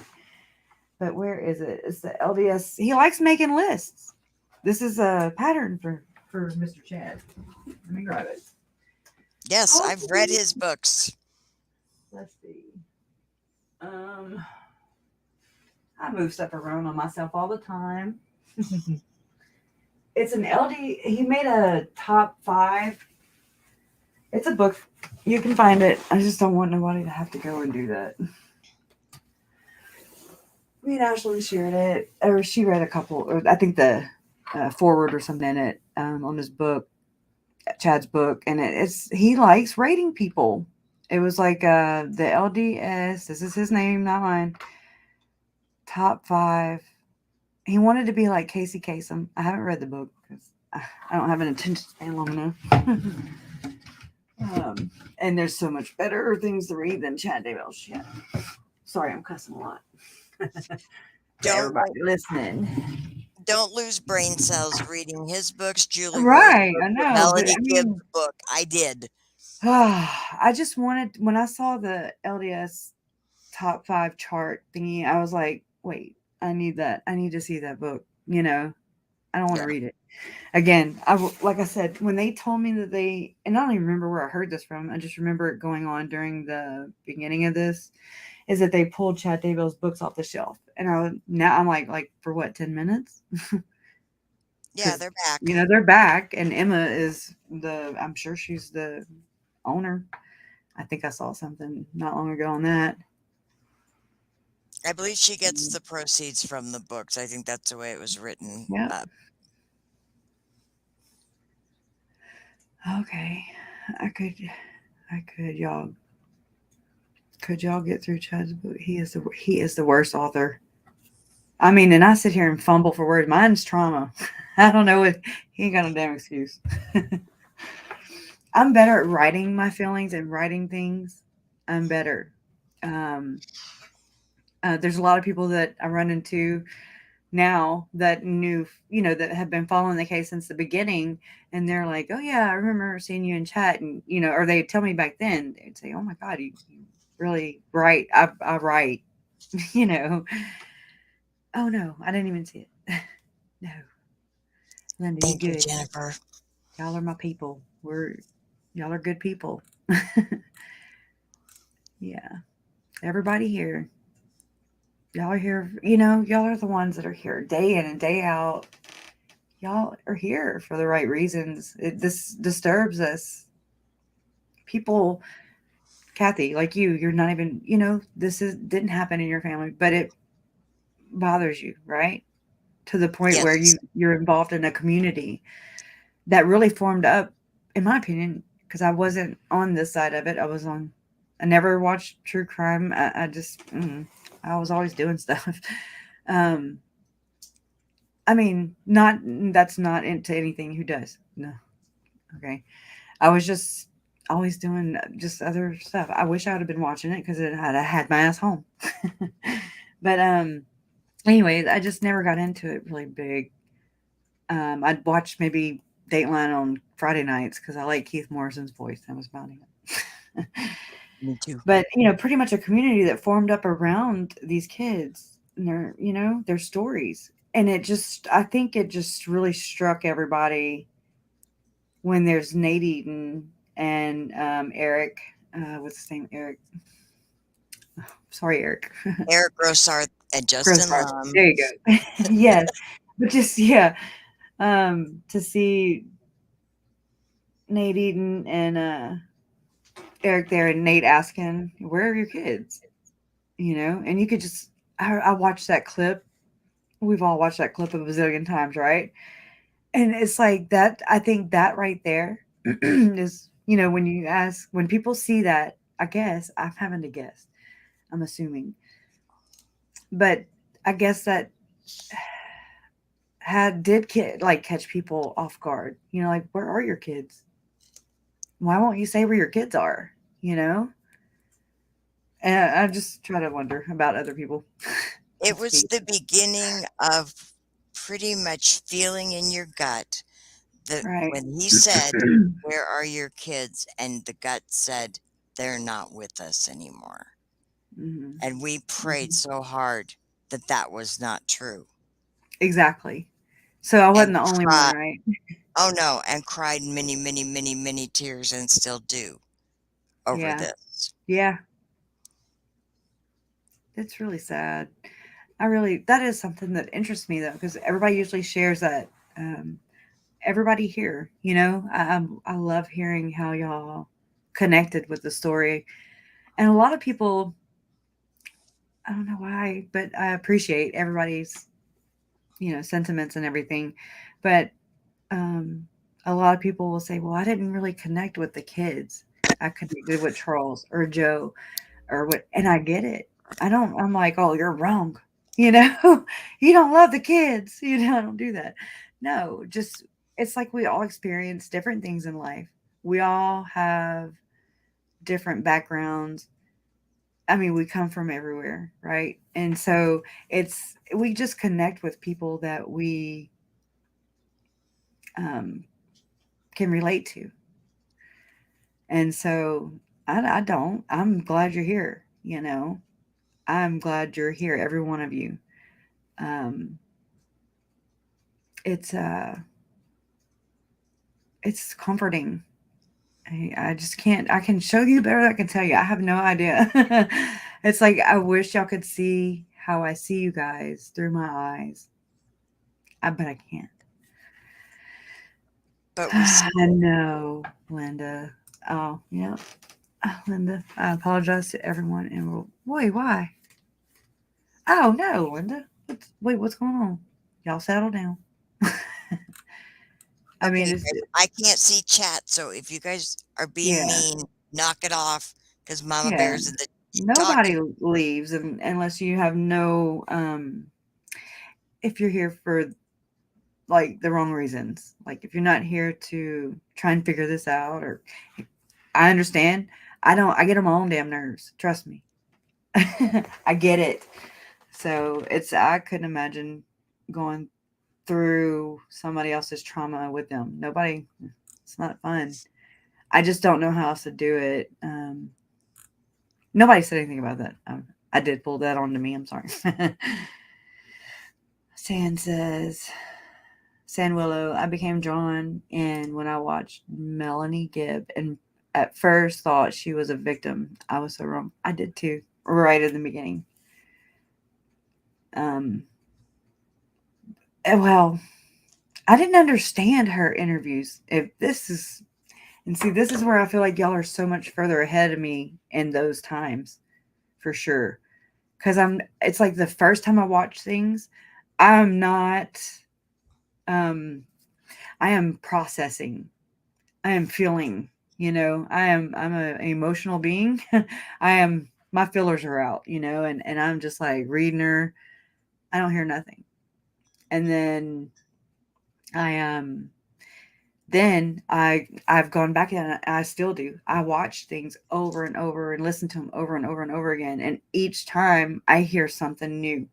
But where is it? It's the LDS. He likes making lists. This is a pattern for Mr. Chad. Let me grab it. Yes, I've read his books. Let's see. I move stuff around on myself all the time. It's an LD. He made a top 5. It's a book. You can find it. I just don't want nobody to have to go and do that. Me and Ashley shared it, or she read a couple, or I think the forward or something in it on his book, Chad's book, and he likes rating people. It was like the LDS. This is his name, not mine. Top 5. He wanted to be like Casey Kasem. I haven't read the book because I don't have an attention span long enough. And there's so much better things to read than Chad Daybell shit. Sorry, I'm cussing a lot. To everybody listening. Don't lose brain cells reading his books. Julie Right, wrote I know. Melody Gibbs' book. I did. I just wanted, when I saw the LDS top 5 chart thingy, I was like, wait, I need that. I need to see that book. I don't want to read it. Again, like I said, when they told me that and I don't even remember where I heard this from. I just remember it going on during the beginning of this, is that they pulled Chad Daybell's books off the shelf. And now I'm like for what, 10 minutes? Yeah, they're back. They're back. And Emma is I'm sure she's the owner. I think I saw something not long ago on that. I believe she gets the proceeds from the books. I think that's the way it was written up. Okay. Y'all. Could y'all get through Chad's book? He is the worst author. I mean, and I sit here and fumble for words. Mine's trauma. I don't know what, he ain't got no damn excuse. I'm better at writing my feelings and writing things. I'm better. There's a lot of people that I run into now that knew, that have been following the case since the beginning, and they're like, "Oh yeah, I remember seeing you in chat," and or they tell me back then, they'd say, "Oh my God, you really write? I write," you know. Oh no, I didn't even see it. No, Linda, you Thank you, good? Jennifer. Y'all are my people. Y'all are good people. Yeah, everybody here. Y'all are here. Y'all are the ones that are here day in and day out. Y'all are here for the right reasons. This disturbs us. People, Kathy, like you're not even, this didn't happen in your family, but it bothers you, right? To the point where Yes. you're involved in a community that really formed up, in my opinion, because I wasn't on this side of it. I never watched true crime. I just, I was always doing stuff. Um, I mean, not that's not into anything. Who does? No. Okay. I was just always doing just other stuff. I wish I would have been watching it because I had my ass home. But anyways, I just never got into it really big. I'd watch maybe Dateline on Friday nights because I like Keith Morrison's voice. That was about it. Me too. But pretty much a community that formed up around these kids and their stories. And I think it just really struck everybody when there's Nate Eaton and Eric. What's his name? Eric. Sorry, Eric. Eric Grossarth and Justin Grossart. Lum. There you go. Yes, but just yeah, to see Nate Eaton and Eric there, and Nate asking, "Where are your kids?" And you could just I watched that clip. We've all watched that clip a bazillion times, right? And it's like that. I think that right there is, when people see that, I guess I'm having to guess. I'm assuming, but I guess that did like catch people off guard. Like, where are your kids? Why won't you say where your kids are? You know, and I just try to wonder about other people. It Just was be the beginning of pretty much feeling in your gut that right. when he said, "Where are your kids?" and the gut said, "They're not with us anymore." Hmm. And we prayed Hmm. so hard that that was not true, Exactly. So I and wasn't the only one, cried. right? Oh no, and cried many, many, many, many tears, and still do over Yeah. this. Yeah. It's really sad. That is something that interests me though, because everybody usually shares that. Um, Everybody here, I love hearing how y'all connected with the story, and a lot of people. I don't know why, but I appreciate everybody's sentiments and everything, but um, a lot of people will say, "Well, I didn't really connect with the kids. I connected with Charles or Joe or what," and I get it. I don't. I'm like, "Oh, you're wrong." You know, you don't love the kids. I don't do that. No, just it's like we all experience different things in life. We all have different backgrounds. I mean, we come from everywhere, right? And so we just connect with people that we um, can relate to. And so I don't. I'm glad you're here. I'm glad you're here, every one of you. Um, it's it's comforting. I just can't. I can show you better than I can tell you. I have no idea. It's like I wish y'all could see how I see you guys through my eyes. But I can't. But we see I it. know, Linda. Oh, yeah. Linda, I apologize to everyone. And wait, why? Oh no, Linda. What's going on? Y'all settle down. I mean, Okay, it's I can't see chat, so if you guys are being yeah, mean, knock it off because Mama yeah. Bear's in the talking. Nobody leaves unless you have no if you're here for like the wrong reasons. Like if you're not here to try and figure this out, or I understand. I don't. I get on my own damn nerves. Trust me. I get it. So I couldn't imagine going through somebody else's trauma with them. Nobody, it's not fun. I just don't know how else to do it. Nobody said anything about that. I did pull that onto me. I'm sorry. Sand says, San Willow, I became drawn in when I watched Melanie Gibb and at first thought she was a victim. I was so wrong. I did too, right in the beginning. Well, I didn't understand her interviews. If this is, and see, this is where I feel like y'all are so much further ahead of me in those times, for sure. Because it's like the first time I watch things, I'm not, I am processing, I am feeling, I'm an emotional being. My fillers are out, and I'm just like reading her. I don't hear nothing. And I I've gone back and I still do. I watch things over and over and listen to them over and over and over again. And each time I hear something new,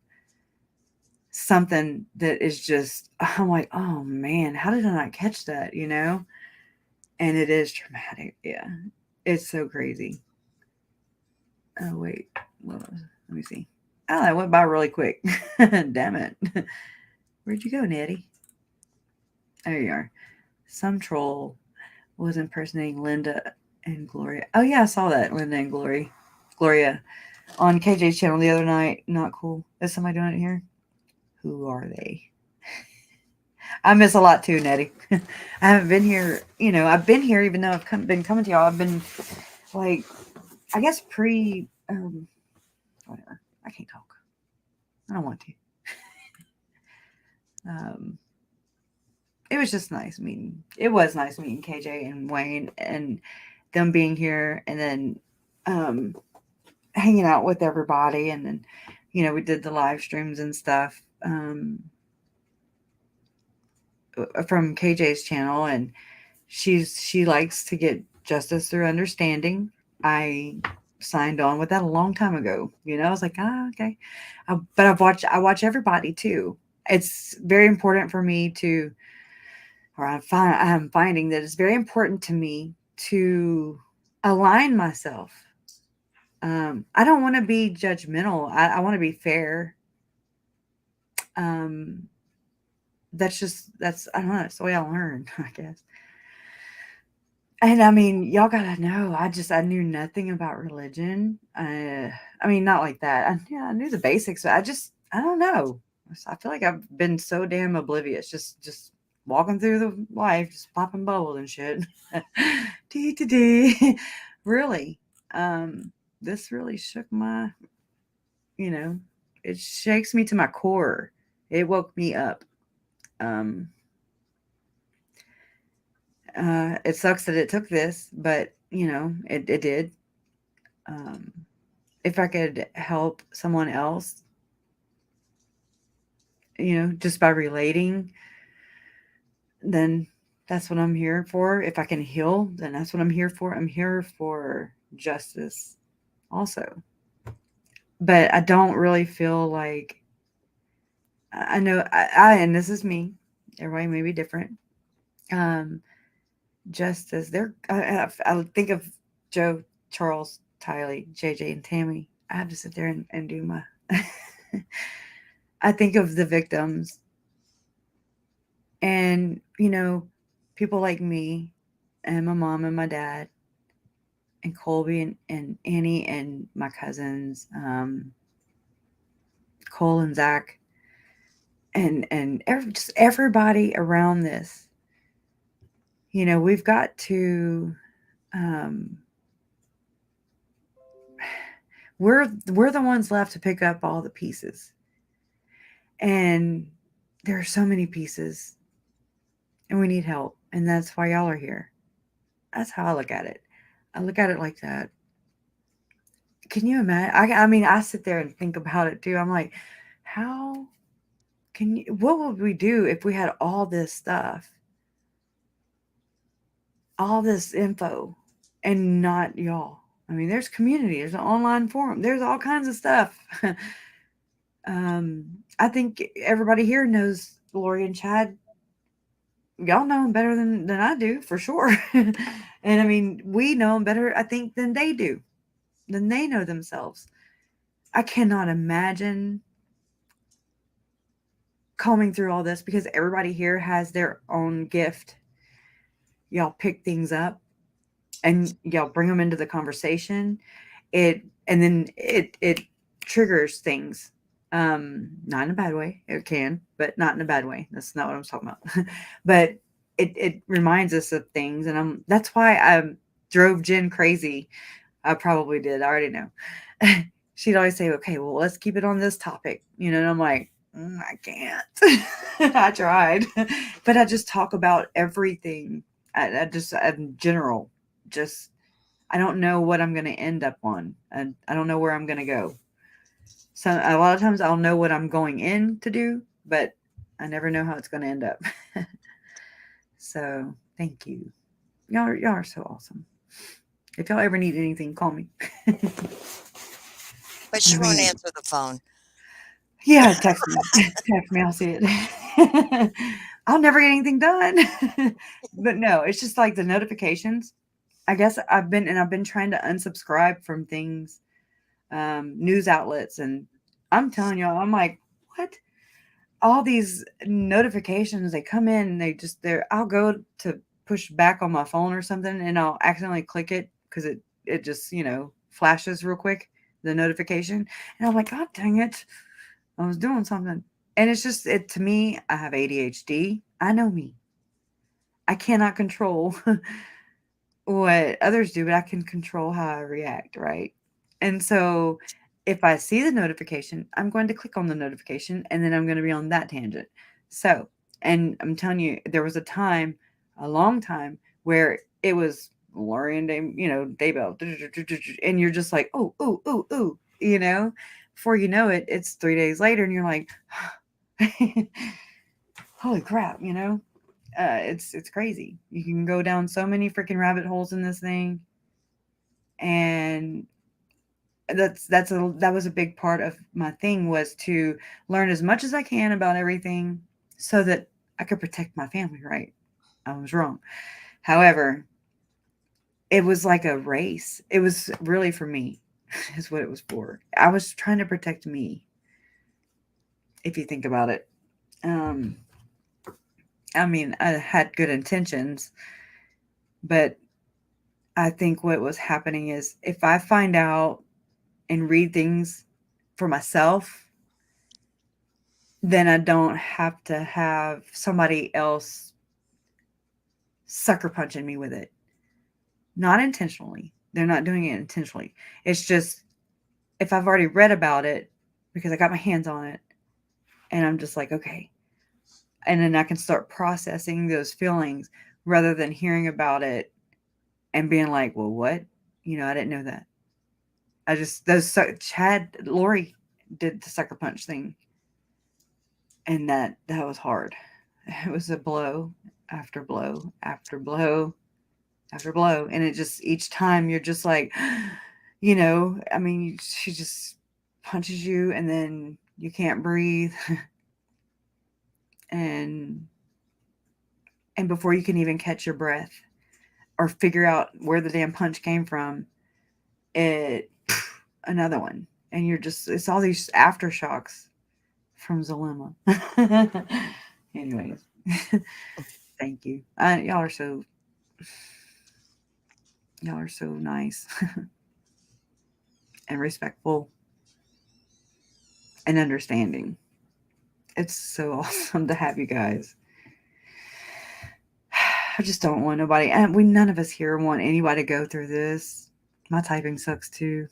something that is just, I'm like, oh man, how did I not catch that? And it is traumatic. Yeah. It's so crazy. Oh, wait. Let me see. Oh, that went by really quick. Damn it. Where'd you go, Nettie? There you are. Some troll was impersonating Linda and Gloria. Oh yeah, I saw that, Linda and Gloria on KJ's channel the other night. Not cool. Is somebody doing it here? Who are they? I miss a lot too, Nettie. I haven't been here. I've been here even though I've been coming to y'all. I've been like, I guess whatever. I can't talk. I don't want to. It was just nice meeting. It was nice meeting KJ and Wayne and them being here, and then hanging out with everybody, and then we did the live streams and stuff from KJ's channel, and she likes to get justice through understanding. I signed on with that a long time ago. I was like, okay. But I watch everybody too. It's very important for me to, or I'm finding that it's very important to me to align myself. I don't want to be judgmental. I want to be fair. That's I don't know. That's the way I learn, I guess. And I mean, y'all gotta know. I knew nothing about religion. I mean, not like that. I knew the basics, but I don't know. I feel like I've been so damn oblivious. Just walking through the life, just popping bubbles and shit. Really. This really shook my, it shakes me to my core. It woke me up. It sucks that it took this, but it did. If I could help someone else, just by relating, then that's what I'm here for. If I can heal, then that's what I'm here for. I'm here for justice also. But I don't really feel like, I know and this is me, everybody may be different. Justice, I think of Joe, Charles, Tylee, JJ, and Tammy. I have to sit there and do my I think of the victims, and people like me and my mom and my dad and Colby and Annie and my cousins, Cole and Zach, and just everybody around this. We've got to. We're the ones left to pick up all the pieces, and there are so many pieces, and we need help, and that's why y'all are here. That's how I look at it. I look at it like that. Can you imagine? I mean, I sit there and think about it too. I'm like, how what would we do if we had all this stuff, all this info, and not y'all? I mean, there's community, there's an online forum, there's all kinds of stuff. I think everybody here knows Lori and Chad. Y'all know them better than I do, for sure. And I mean, we know them better, I think, than they do, than they know themselves. I cannot imagine combing through all this because everybody here has their own gift. Y'all pick things up and y'all bring them into the conversation. And then it triggers things. Not in a bad way. It can, but not in a bad way. That's not what I'm talking about. But it reminds us of things, and that's why I drove Jen crazy. I probably did. I already know. She'd always say, "Okay, well, let's keep it on this topic," and I'm like, I can't. I tried, but I just talk about everything. I just in general, just I don't know what I'm going to end up on, and I don't know where I'm going to go. So a lot of times I'll know what I'm going in to do, but I never know how it's going to end up. So thank you. Y'all are so awesome. If y'all ever need anything, call me. But I she won't mean, answer the phone. yeah, text me. Text me. I'll see it. I'll never get anything done. But no, it's just like the notifications. I guess I've been trying to unsubscribe from things, news outlets, and I'm telling y'all, I'm like, what? All these notifications, they come in, I'll go to push back on my phone or something, and I'll accidentally click it because it just flashes real quick, the notification, and I'm like, God dang it, I was doing something. And it's just it to me, I have ADHD. I know me. I cannot control what others do, but I can control how I react, right? And so if I see the notification, I'm going to click on the notification and then I'm going to be on that tangent. So, and I'm telling you, there was a time, a long time, where it was Lori and Daybell, and you're just like, oh, ooh, ooh, ooh, before you know it, it's 3 days later and you're like, holy crap, it's crazy. You can go down so many freaking rabbit holes in this thing, and that was a big part of my thing, was to learn as much as I can about everything so that I could protect my family. Right? I was wrong. However, it was like a race. It was really for me, is what it was for. I was trying to protect me. If you think about it, um, I mean, I had good intentions, but I think what was happening is if I find out and read things for myself, then I don't have to have somebody else sucker punching me with it. Not intentionally. They're not doing it intentionally. It's just if I've already read about it because I got my hands on it and I'm just like, okay. And then I can start processing those feelings rather than hearing about it and being like, well, what? I didn't know that. Lori did the sucker punch thing, and that was hard. It was a blow after blow after blow after blow, and it just each time you're just like, I mean, she just punches you, and then you can't breathe, and before you can even catch your breath or figure out where the damn punch came from, it another one, and it's all these aftershocks from Zalima. Anyways, thank you. Y'all are so nice and respectful and understanding. It's so awesome to have you guys. I just don't want nobody, and none of us here want anybody to go through this. My typing sucks too.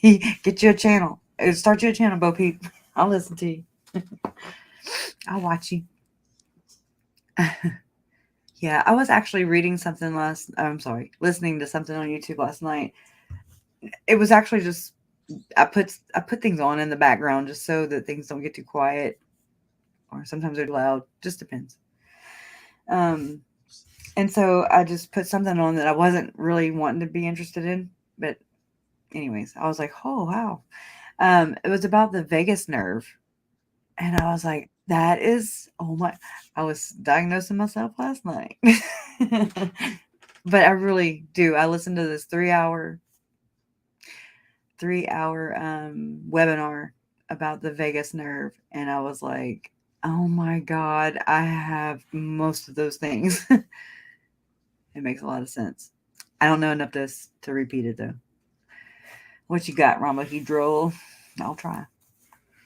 Get you a channel. Start you a channel, Bo Peep. I'll listen to you. I'll watch you. Yeah, I was actually reading something listening to something on YouTube last night. It was actually just I put things on in the background just so that things don't get too quiet, or sometimes they're loud. Just depends. And so I just put something on that I wasn't really wanting to be interested in, but anyways, I was like, oh wow. It was about the vagus nerve. And I was like, that is, oh my, I was diagnosing myself last night. But I really do. I listened to this 3 hour webinar about the vagus nerve. And I was like, oh my God, I have most of those things. It makes a lot of sense. I don't know enough to repeat it though. What you got, Rhombohedral? I'll try.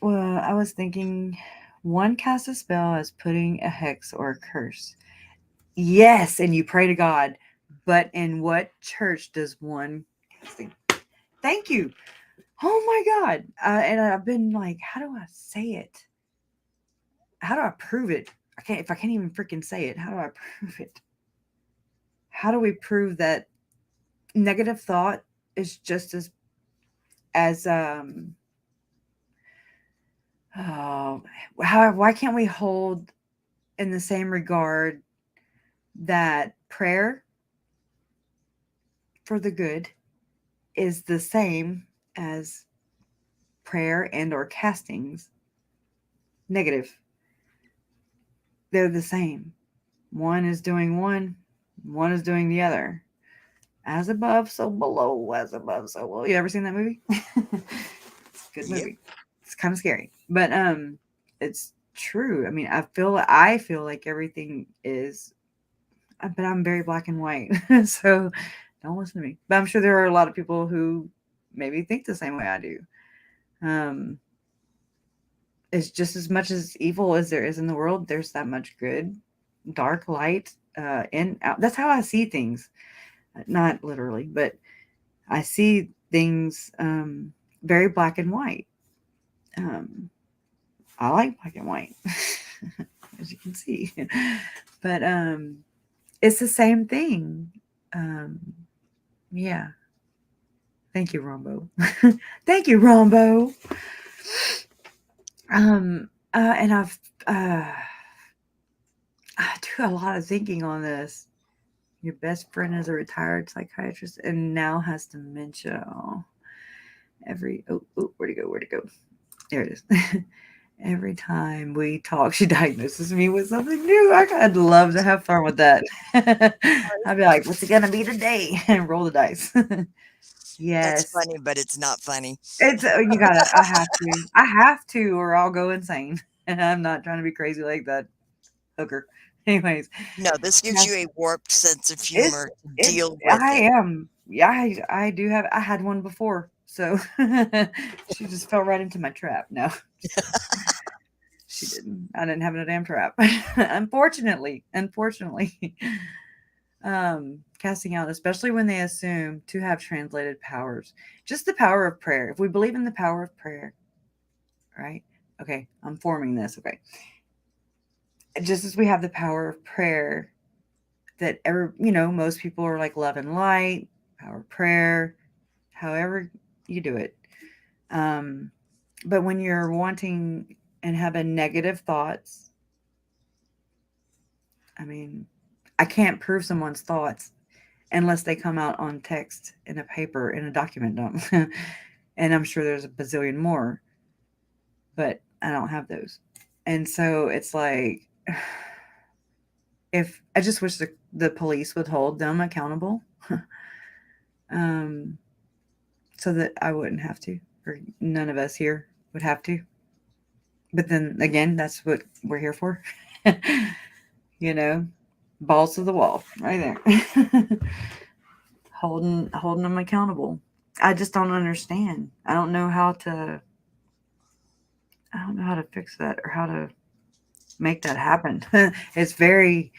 Well, I was thinking one cast a spell as putting a hex or a curse. Yes, and you pray to God. But in what church does one casting? Thank you. Oh my God. And I've been like, how do I say it? How do I prove it? If I can't even freaking say it, how do I prove it? How do we prove that negative thought is just as oh, why can't we hold in the same regard that prayer for the good is the same as prayer and or castings negative? They're the same. One is doing one is doing the other. As above, so below. As above, so below. You ever seen that movie? It's a good Yep. movie. It's kind of scary, but it's true. I mean, I feel like everything is, but I'm very black and white, so don't listen to me. But I'm sure there are a lot of people who maybe think the same way I do. Um, it's just as much as evil as there is in the world. There's that much good, dark, light, in out. That's how I see things. Not literally, but I see things very black and white. Um, I like black and white, as you can see, but it's the same thing. Um, yeah. Thank you, Rombo. Thank you, Rombo. And I do a lot of thinking on this. Your best friend is a retired psychiatrist and now has dementia. Oh, where'd it go? Where'd it go? There it is. Every time we talk, she diagnoses me with something new. I'd love to have fun with that. I'd be like, "What's it gonna be today?" and roll the dice. That's Yes, funny, but it's not funny. it's you gotta. I have to, or I'll go insane. And I'm not trying to be crazy like that hooker. Anyways, No, this gives you yes, a warped sense of it's humor to it. deal with I it. am. Yeah, I do have. I had one before, so she just fell right into my trap. No, just kidding. She didn't. I didn't have no damn trap. Unfortunately. Casting out, especially when they assume to have translated powers. Just the power of prayer. If we believe in the power of prayer, right? Okay, I'm forming this. Okay. Just as we have the power of prayer, that most people are like love and light, power of prayer, however you do it. Um, but when you're wanting and having negative thoughts, I mean, I can't prove someone's thoughts unless they come out on text in a paper in a document dump. And I'm sure there's a bazillion more, but I don't have those. And so it's like, if I just wish the police would hold them accountable, um, so that I wouldn't have to, or none of us here would have to. But then again, that's what we're here for. you know, balls to the wall, right there. Holding them accountable. I just don't understand. I don't know how to fix that or how to make that happen. It's very,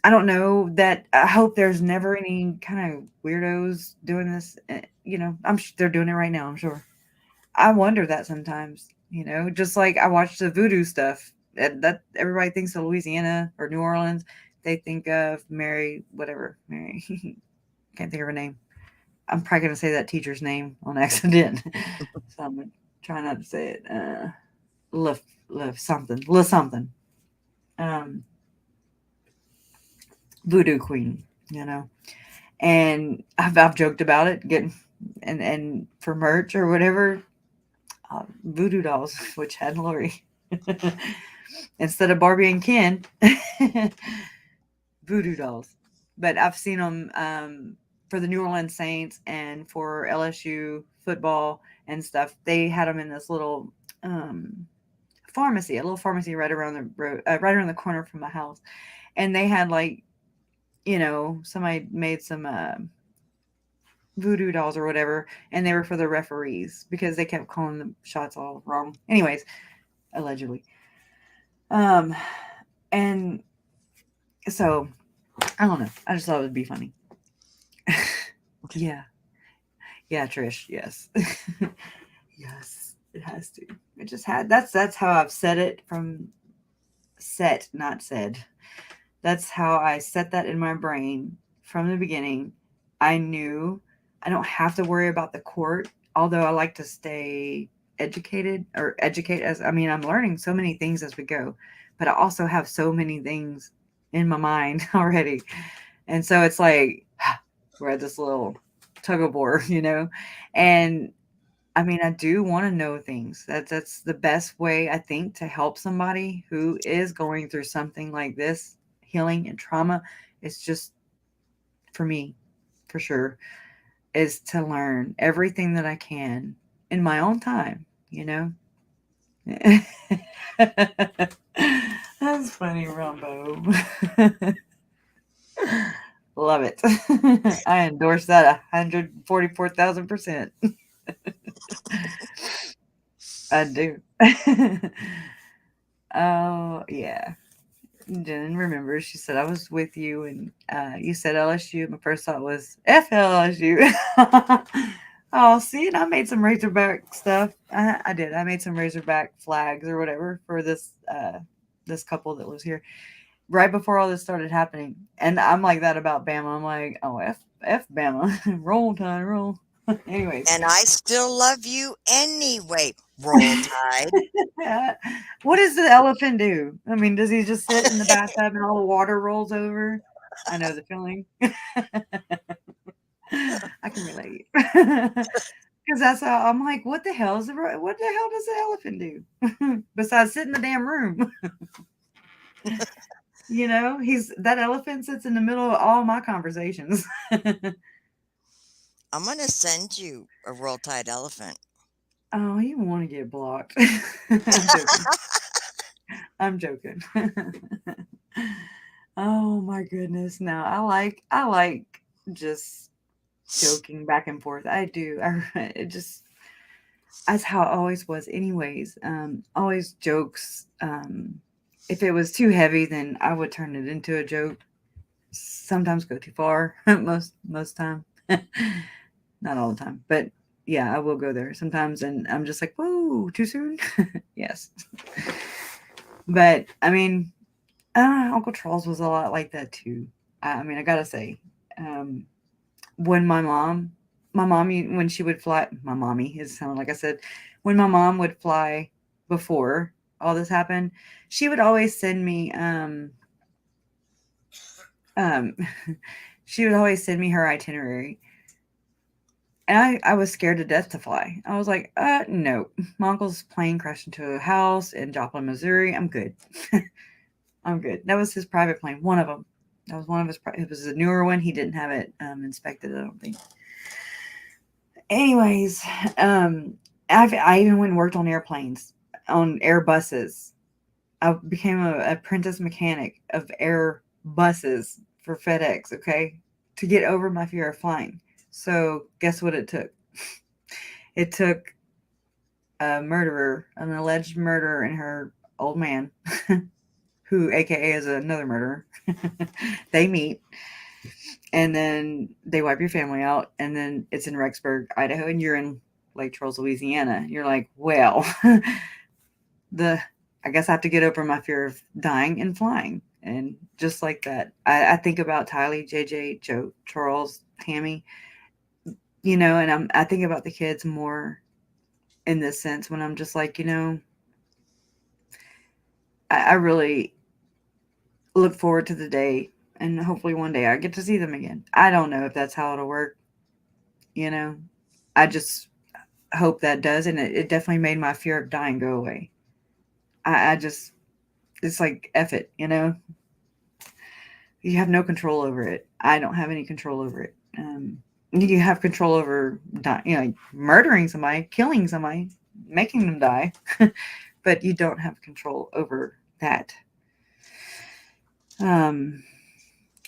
I don't know that I hope there's never any kind of weirdos doing this. I'm sure they're doing it right now, I'm sure. I wonder that sometimes, just like I watch the voodoo stuff that everybody thinks of Louisiana or New Orleans. They think of Mary, whatever, Mary. Can't think of her name. I'm probably going to say that teacher's name on accident. So I'm going to try not to say it. Live something. Live something. Um, Voodoo Queen, And I've joked about it, getting and for merch or whatever. Voodoo dolls, which had Lori. Instead of Barbie and Ken, voodoo dolls. But I've seen them for the New Orleans Saints and for LSU football and stuff. They had them in this little pharmacy, a little pharmacy right around the road, right around the corner from my house. And they had like, somebody made some voodoo dolls or whatever, and they were for the referees because they kept calling the shots all wrong. Anyways, allegedly. Um, and so I don't know. I just thought it would be funny. Yeah. Yeah, Trish. Yes. Yes, it has to. It just had. That's how I've said it from set, not said. That's how I set that in my brain from the beginning. I knew I don't have to worry about the court, although I like to stay educated or educate as I mean, I'm learning so many things as we go, but I also have so many things in my mind already. And so it's like we're at this little tug of war, And I mean, I do want to know things. That's the best way I think to help somebody who is going through something like this, healing and trauma. It's just for me, for sure, is to learn everything that I can in my own time. That's funny, Rumbo. Love it. I endorse that 144,000%. I do. Oh, yeah. Jen remembers. She said, I was with you and you said LSU. My first thought was F LSU. Oh, see, and I made some Razorback stuff. I did. I made some Razorback flags or whatever for this couple that was here right before all this started happening. And I'm like that about Bama. I'm like, oh, F Bama. Roll Tide, roll. Anyways. And I still love you anyway. Roll Tide. What does the elephant do? I mean, does he just sit in the bathtub and all the water rolls over? I know the feeling. I can relate. Because that's how I'm like, what the hell does the elephant do? Besides sit in the damn room. That elephant sits in the middle of all my conversations. I'm going to send you a Roll Tide elephant. Oh, you want to get blocked. I'm joking. I'm joking. Oh my goodness. No, I like just joking back and forth. I do. It just that's how it always was anyways. Always jokes. If it was too heavy, then I would turn it into a joke. Sometimes go too far. most time. Not all the time. But yeah, I will go there sometimes and I'm just like, whoa, too soon? Yes. But I mean, Uncle Charles was a lot like that too. I mean, I gotta say, when my mom, when she would fly, my mommy, it sounded like I said, when my mom would fly before all this happened, she would always send me, um, she would always send me her itinerary. And I was scared to death to fly. I was like, no. My uncle's plane crashed into a house in Joplin, Missouri. I'm good. I'm good. That was his private plane. One of them. That was one of his. It was a newer one. He didn't have it inspected. I don't think. Anyways, I even went and worked on airplanes, on Airbuses. I became an apprentice mechanic of Airbuses for FedEx. Okay, to get over my fear of flying. So guess what it took? It took a murderer, an alleged murderer, and her old man. Who AKA is another murderer. They meet and then they wipe your family out and then it's in Rexburg, Idaho, and you're in Lake Charles, Louisiana. You're like, well, I guess I have to get over my fear of dying and flying. And just like that, I think about Tylee, JJ, Joe, Charles, Tammy, and I think about the kids more in this sense when I'm just like, I really look forward to the day and hopefully one day I get to see them again. I don't know if that's how it'll work. I just hope that does, and it definitely made my fear of dying go away. I just, it's like F it, you know. You have no control over it. I don't have any control over it. You have control over, you know, murdering somebody, killing somebody, making them die, but you don't have control over that. Um,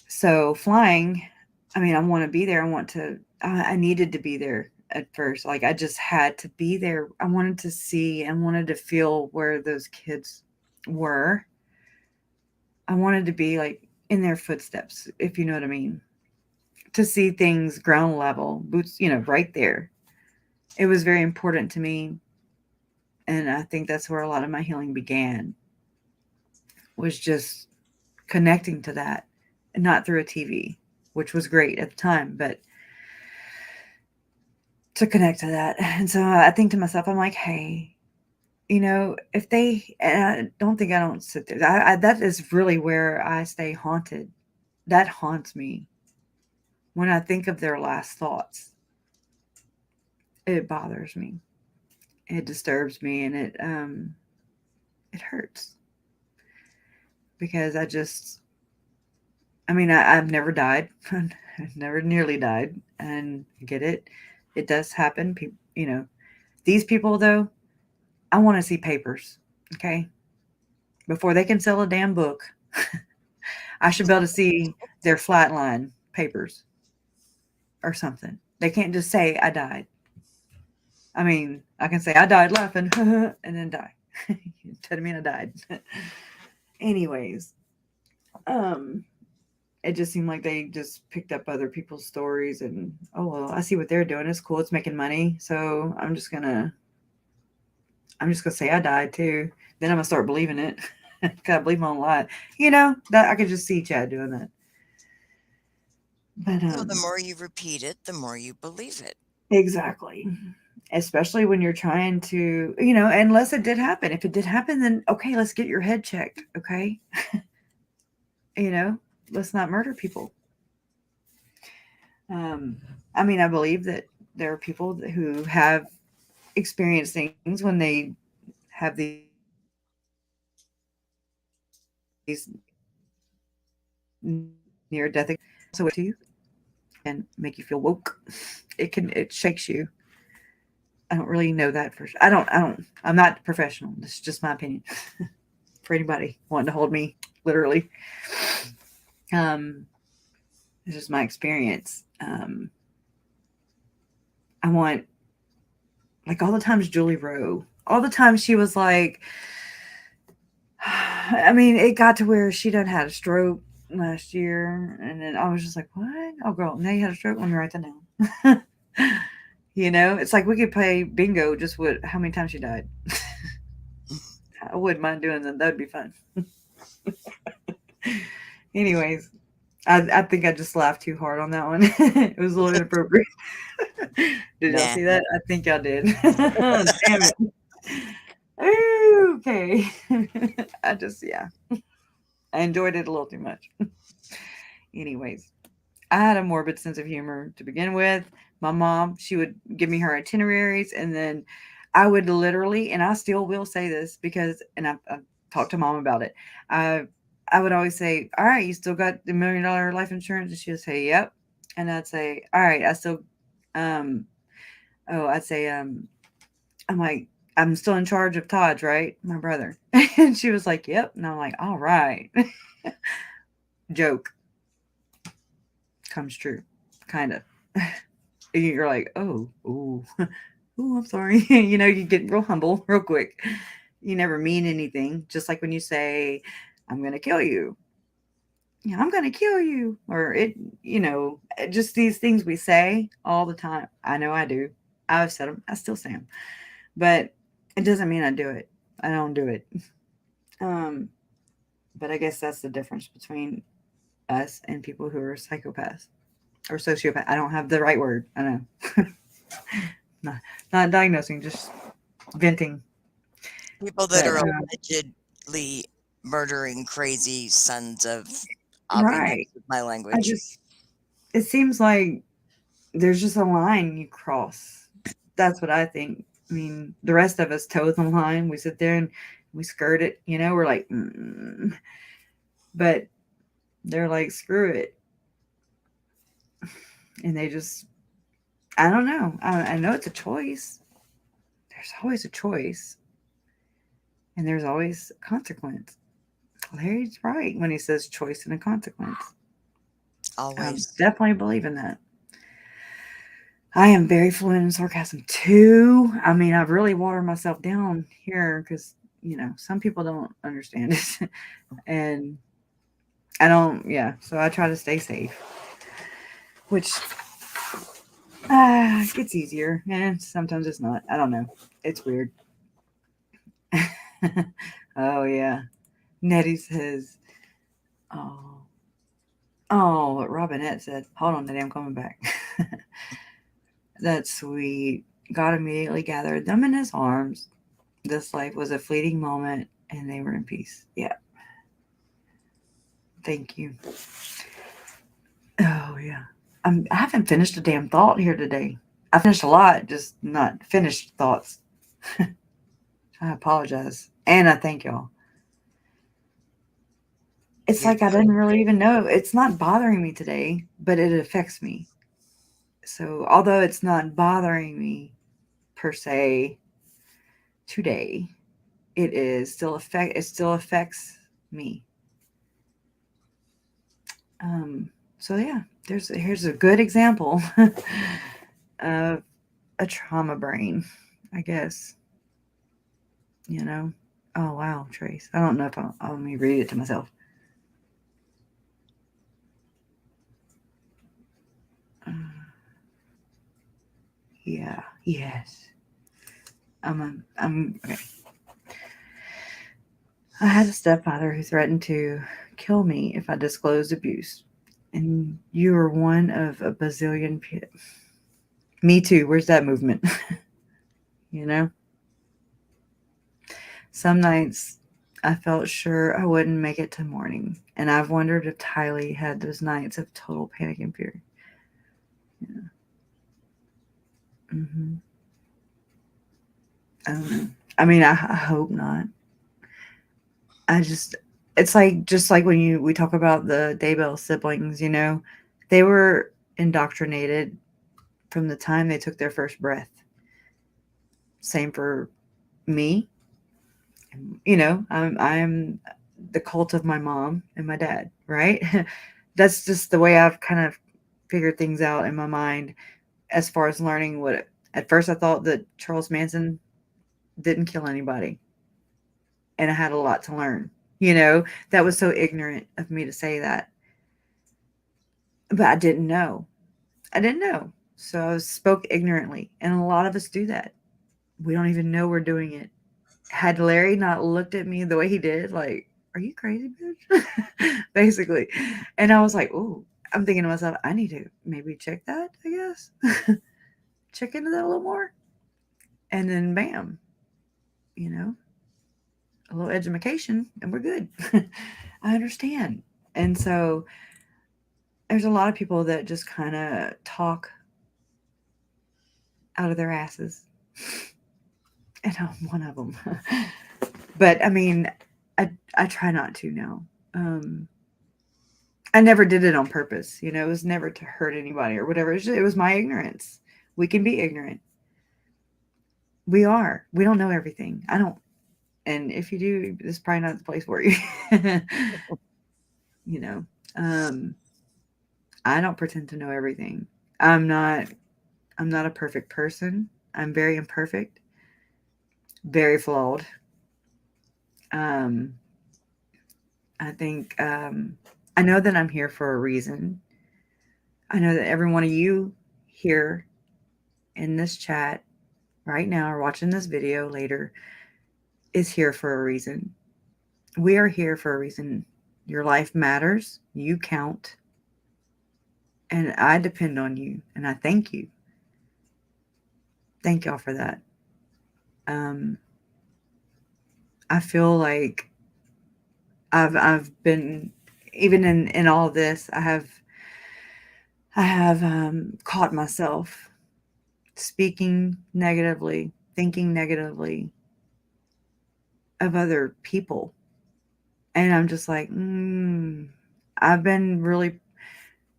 so flying, I mean, I want to be there. I want to. I needed to be there at first. Like I just had to be there. I wanted to see and wanted to feel where those kids were. I wanted to be like in their footsteps, if you know what I mean. To see things ground level, boots, you know, right there. It was very important to me, and I think that's where a lot of my healing began. Was just connecting to that, and not through a TV, which was great at the time, but to connect to that. And so I think to myself, I'm like, hey, you know, if they, and I don't sit there. That is really where I stay haunted. That haunts me when I think of their last thoughts. It bothers me. It disturbs me, and it hurts because I just, I mean, I've never died. I've never nearly died, and I get it. It does happen. People, you know, these people though, I want to see papers. Okay, before they can sell a damn book, I should be able to see their flatline papers or something. They can't just say I died. I mean, I can say I died laughing and then die. Doesn't mean I died. Anyways, um, it just seemed like they just picked up other people's stories and oh well, I see what they're doing. It's cool. It's making money, so I'm just gonna say I died too. Then I'm gonna start believing it. Cause I believe my own lie. You know that I could just see Chad doing that. But Well, the more you repeat it, the more you believe it. exactly. Especially when you're trying to, you know, unless it did happen. If it did happen, then okay, let's get your head checked. Okay. You know, let's not murder people. Um, I mean, I believe that there are people who have experienced things when they have these near death experiences also to you and make you feel woke. It shakes you. I don't really know that for sure. I'm not professional. This is just my opinion for anybody wanting to hold me literally. Um, this is my experience. I want, like, all the times Julie Rowe, all the times she was like, I mean, it got to where she done had a stroke last year, and then I was just like, "What? Oh, girl, now you had a stroke. Let me write that down." You know, it's like we could play bingo just with how many times she died. I wouldn't mind doing that. That would be fun. Anyways, I think I just laughed too hard on that one. It was a little inappropriate. Did y'all Yeah. see that? I think y'all did. Damn it. Okay. I just, yeah, I enjoyed it a little too much. Anyways, I had a morbid sense of humor to begin with. My mom, she would give me her itineraries, and then I would literally, and I still will say this because, and I've talked to mom about it. I I would always say, "All right, you still got the $1 million life insurance?" And she would say, "Yep." And I'd say, "All right, I still, um, oh, I'd say, I'm like, I'm still in charge of Todd's, right? My brother." And she was like, "Yep." And I'm like, "All right." Joke comes true, kind of. You're like, oh, ooh, ooh, I'm sorry. You know, you get real humble real quick. You never mean anything. Just like when you say, I'm going to kill you. Yeah, I'm going to kill you. Or it, you know, just these things we say all the time. I know I do. I've said them. I still say them. But it doesn't mean I do it. I don't do it. Um, but I guess that's the difference between us and people who are psychopaths or sociopath. I don't have the right word. I know. not, not diagnosing, just venting. People that But are allegedly murdering crazy sons of, I'll be nice right, with my I language. just, it seems like there's just a line you cross. That's what I think. I mean, the rest of us toe the line. We sit there and we skirt it. We're like, but they're like, screw it, and they just, I don't know. I know it's a choice. There's always a choice, and there's always a consequence. Larry's right when he says choice and a consequence. Always. Definitely believe in that. I am very fluent in sarcasm too. I mean, I've really watered myself down here because, some people don't understand it. And I don't, yeah. So I try to stay safe, which it's easier. And sometimes it's not. I don't know. It's weird. Oh, yeah. Nettie says, oh, what Robinette said. Hold on, Nettie, I'm coming back. That's sweet. God immediately gathered them in his arms. This life was a fleeting moment and they were in peace. Yeah. Thank you. Oh, yeah. I haven't finished a damn thought here today. I finished a lot, just not finished thoughts. I apologize. And I thank y'all. It's You're like I good. didn't really even know. It's not bothering me today, but it affects me. So, although it's not bothering me per se today, it still affects me. So yeah, here's a good example of a trauma brain, I guess. You know. Oh wow, Trace. I don't know if I'll let me read it to myself. Uh, yeah. Yes. Okay. I had a stepfather who threatened to kill me if I disclosed abuse, and you were one of a bazillion. Me too. Where's that movement? you know. Some nights I felt sure I wouldn't make it to morning, and I've wondered if Tylee had those nights of total panic and fear. Yeah. hmm I don't know. I mean, I hope not. I just, it's like just like when we talk about the Daybell siblings, they were indoctrinated from the time they took their first breath. Same for me. I'm the cult of my mom and my dad, right? That's just the way I've kind of figured things out in my mind as far as learning at first I thought that Charles Manson didn't kill anybody. And I had a lot to learn. That was so ignorant of me to say that. But I didn't know. I didn't know. So I spoke ignorantly. And a lot of us do that. We don't even know we're doing it. Had Larry not looked at me the way he did, like, are you crazy, bitch? Basically. And I was like, oh, I'm thinking to myself, I need to maybe check that, I guess. Check into that a little more. And then bam, you know, a little education and we're good. I understand. And so there's a lot of people that just kind of talk out of their asses. And I'm one of them. But I mean, I try not to now. I never did it on purpose. It was never to hurt anybody or whatever. It was my ignorance. We can be ignorant. We are. We don't know everything. I don't. And if you do, this is probably not the place for you. you know, um, I don't pretend to know everything. I'm not. I'm not a perfect person. I'm very imperfect, very flawed. Um, I think I know that I'm here for a reason. I know that every one of you here in this chat right now or watching this video later is here for a reason. We are here for a reason. Your life matters. You count. And I depend on you. And I thank you. Thank y'all for that. Um, I feel like I've been, even in all this, I have caught myself speaking negatively, thinking negatively of other people. And I'm just like, I've been really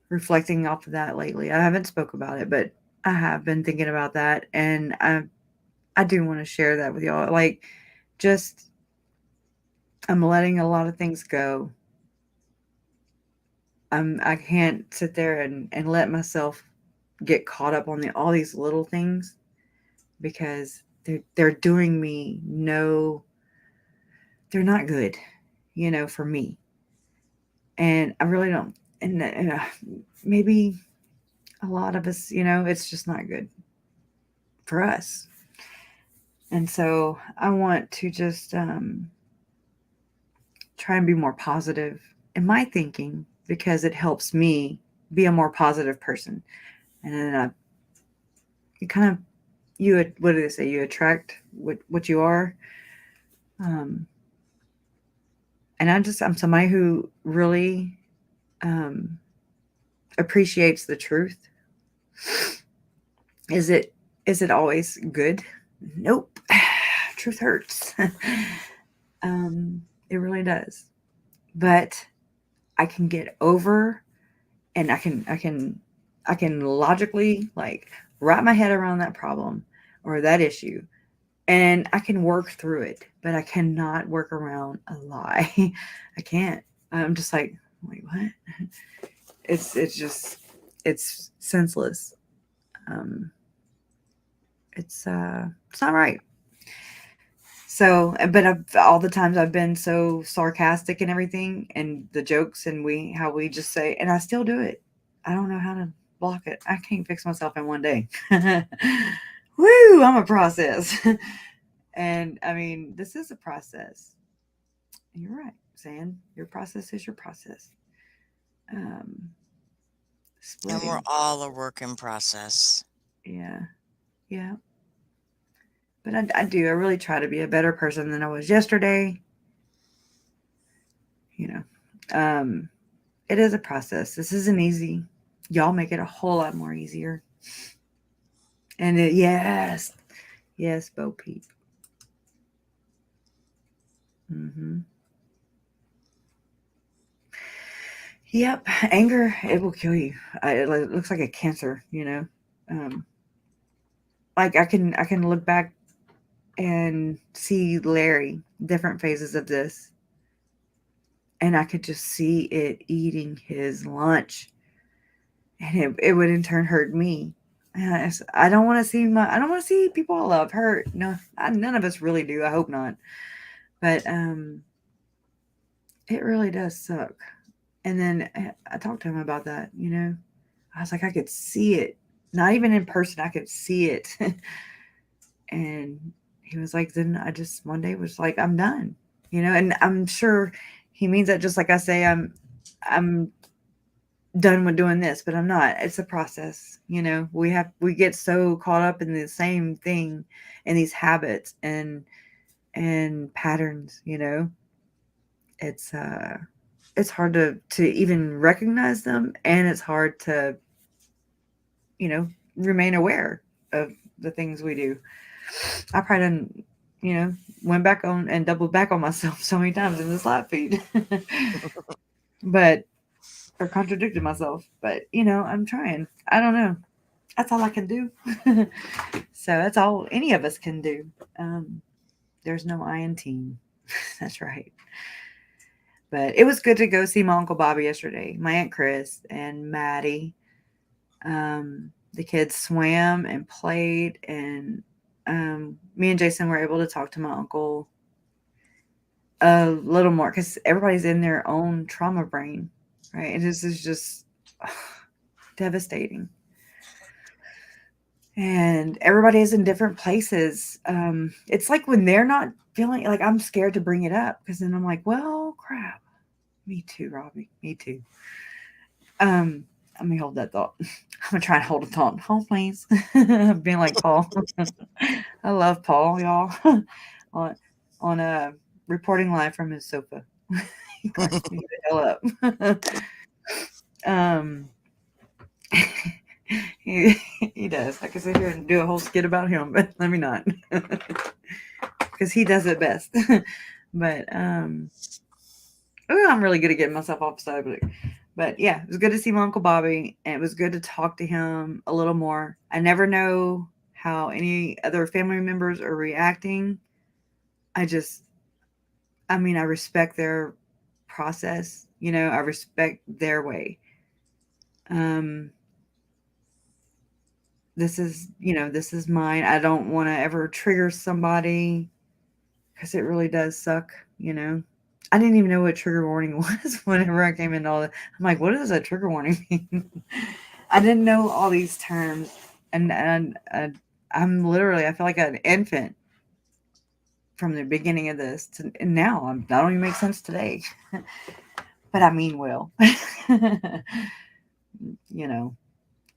reflecting off of that lately. I haven't spoke about it, but I have been thinking about that, and I do want to share that with y'all. Like, just I'm letting a lot of things go. I can't sit there and let myself get caught up on all these little things because they're doing me no, they're not good, for me. And I really don't. And maybe a lot of us, it's just not good for us. And so I want to just try and be more positive in my thinking because it helps me be a more positive person. And then you kind of, what do they say? You attract what you are. Um, and I'm somebody who really um, appreciates the truth. Is it always good? Nope. Truth hurts. It really does. But I can get over, and I can logically like wrap my head around that problem or that issue, and I can work through it, but I cannot work around a lie. I can't. I'm just like, wait, what? It's senseless. Um, it's not right. So, but all the times I've been so sarcastic and everything, and the jokes and how we just say, and I still do it. I don't know how to block it. I can't fix myself in one day. Woo! I'm a process. And I mean, this is a process. You're right, Sam. Your process is your process. Um, And we're splitting. all a work in process. Yeah. Yeah. But I do. I really try to be a better person than I was yesterday. You know, um, it is a process. This isn't easy. Y'all make it a whole lot more easier. And yes, Bo Peep. Hmm. Yep, anger, it will kill you. It looks like a cancer. Um, like I can look back and see Larry, different phases of this, and I could just see it eating his lunch, and it would in turn hurt me. And I don't want to I don't want to see people I love hurt. No, none of us really do. I hope not. But it really does suck. And then I talked to him about that. I was like, I could see it. Not even in person, I could see it. And he was like, then I just one day was like, I'm done. And I'm sure he means that just like I say, I'm done with doing this, but I'm not. It's a process. We get so caught up in the same thing and these habits and patterns. It's hard to even recognize them, and it's hard to remain aware of the things we do. I probably done went back on and doubled back on myself so many times in this live feed. But or contradicted myself, but I'm trying. I don't know, that's all I can do. So that's all any of us can do. There's no I in team. That's right. But it was good to go see my Uncle Bobby yesterday, my Aunt Chris, and Maddie. The kids swam and played, and me and Jason were able to talk to my uncle a little more because everybody's in their own trauma brain, right? And this is just devastating. And everybody is in different places. It's like when they're not feeling like, I'm scared to bring it up because then I'm like, well, crap. Me too, Robbie. Me too. Let me hold that thought. I'm gonna try to hold a thought. Hold, please. Being like Paul. I love Paul, y'all. on a reporting live from his sofa. He cracks me the hell up. um, He does. I could sit here and do a whole skit about him, but let me not, because he does it best. But I'm really good at getting myself off subject. But yeah, it was good to see my Uncle Bobby, and it was good to talk to him a little more. I never know how any other family members are reacting. I just, I mean, I respect their process. I respect their way. Um, this is mine. I don't want to ever trigger somebody because it really does suck. I didn't even know what trigger warning was whenever I came into all that. I'm like, what does a trigger warning mean? I didn't know all these terms, and I'm literally, I feel like an infant from the beginning of this to and now. That don't even make sense today, but I mean, well, you know,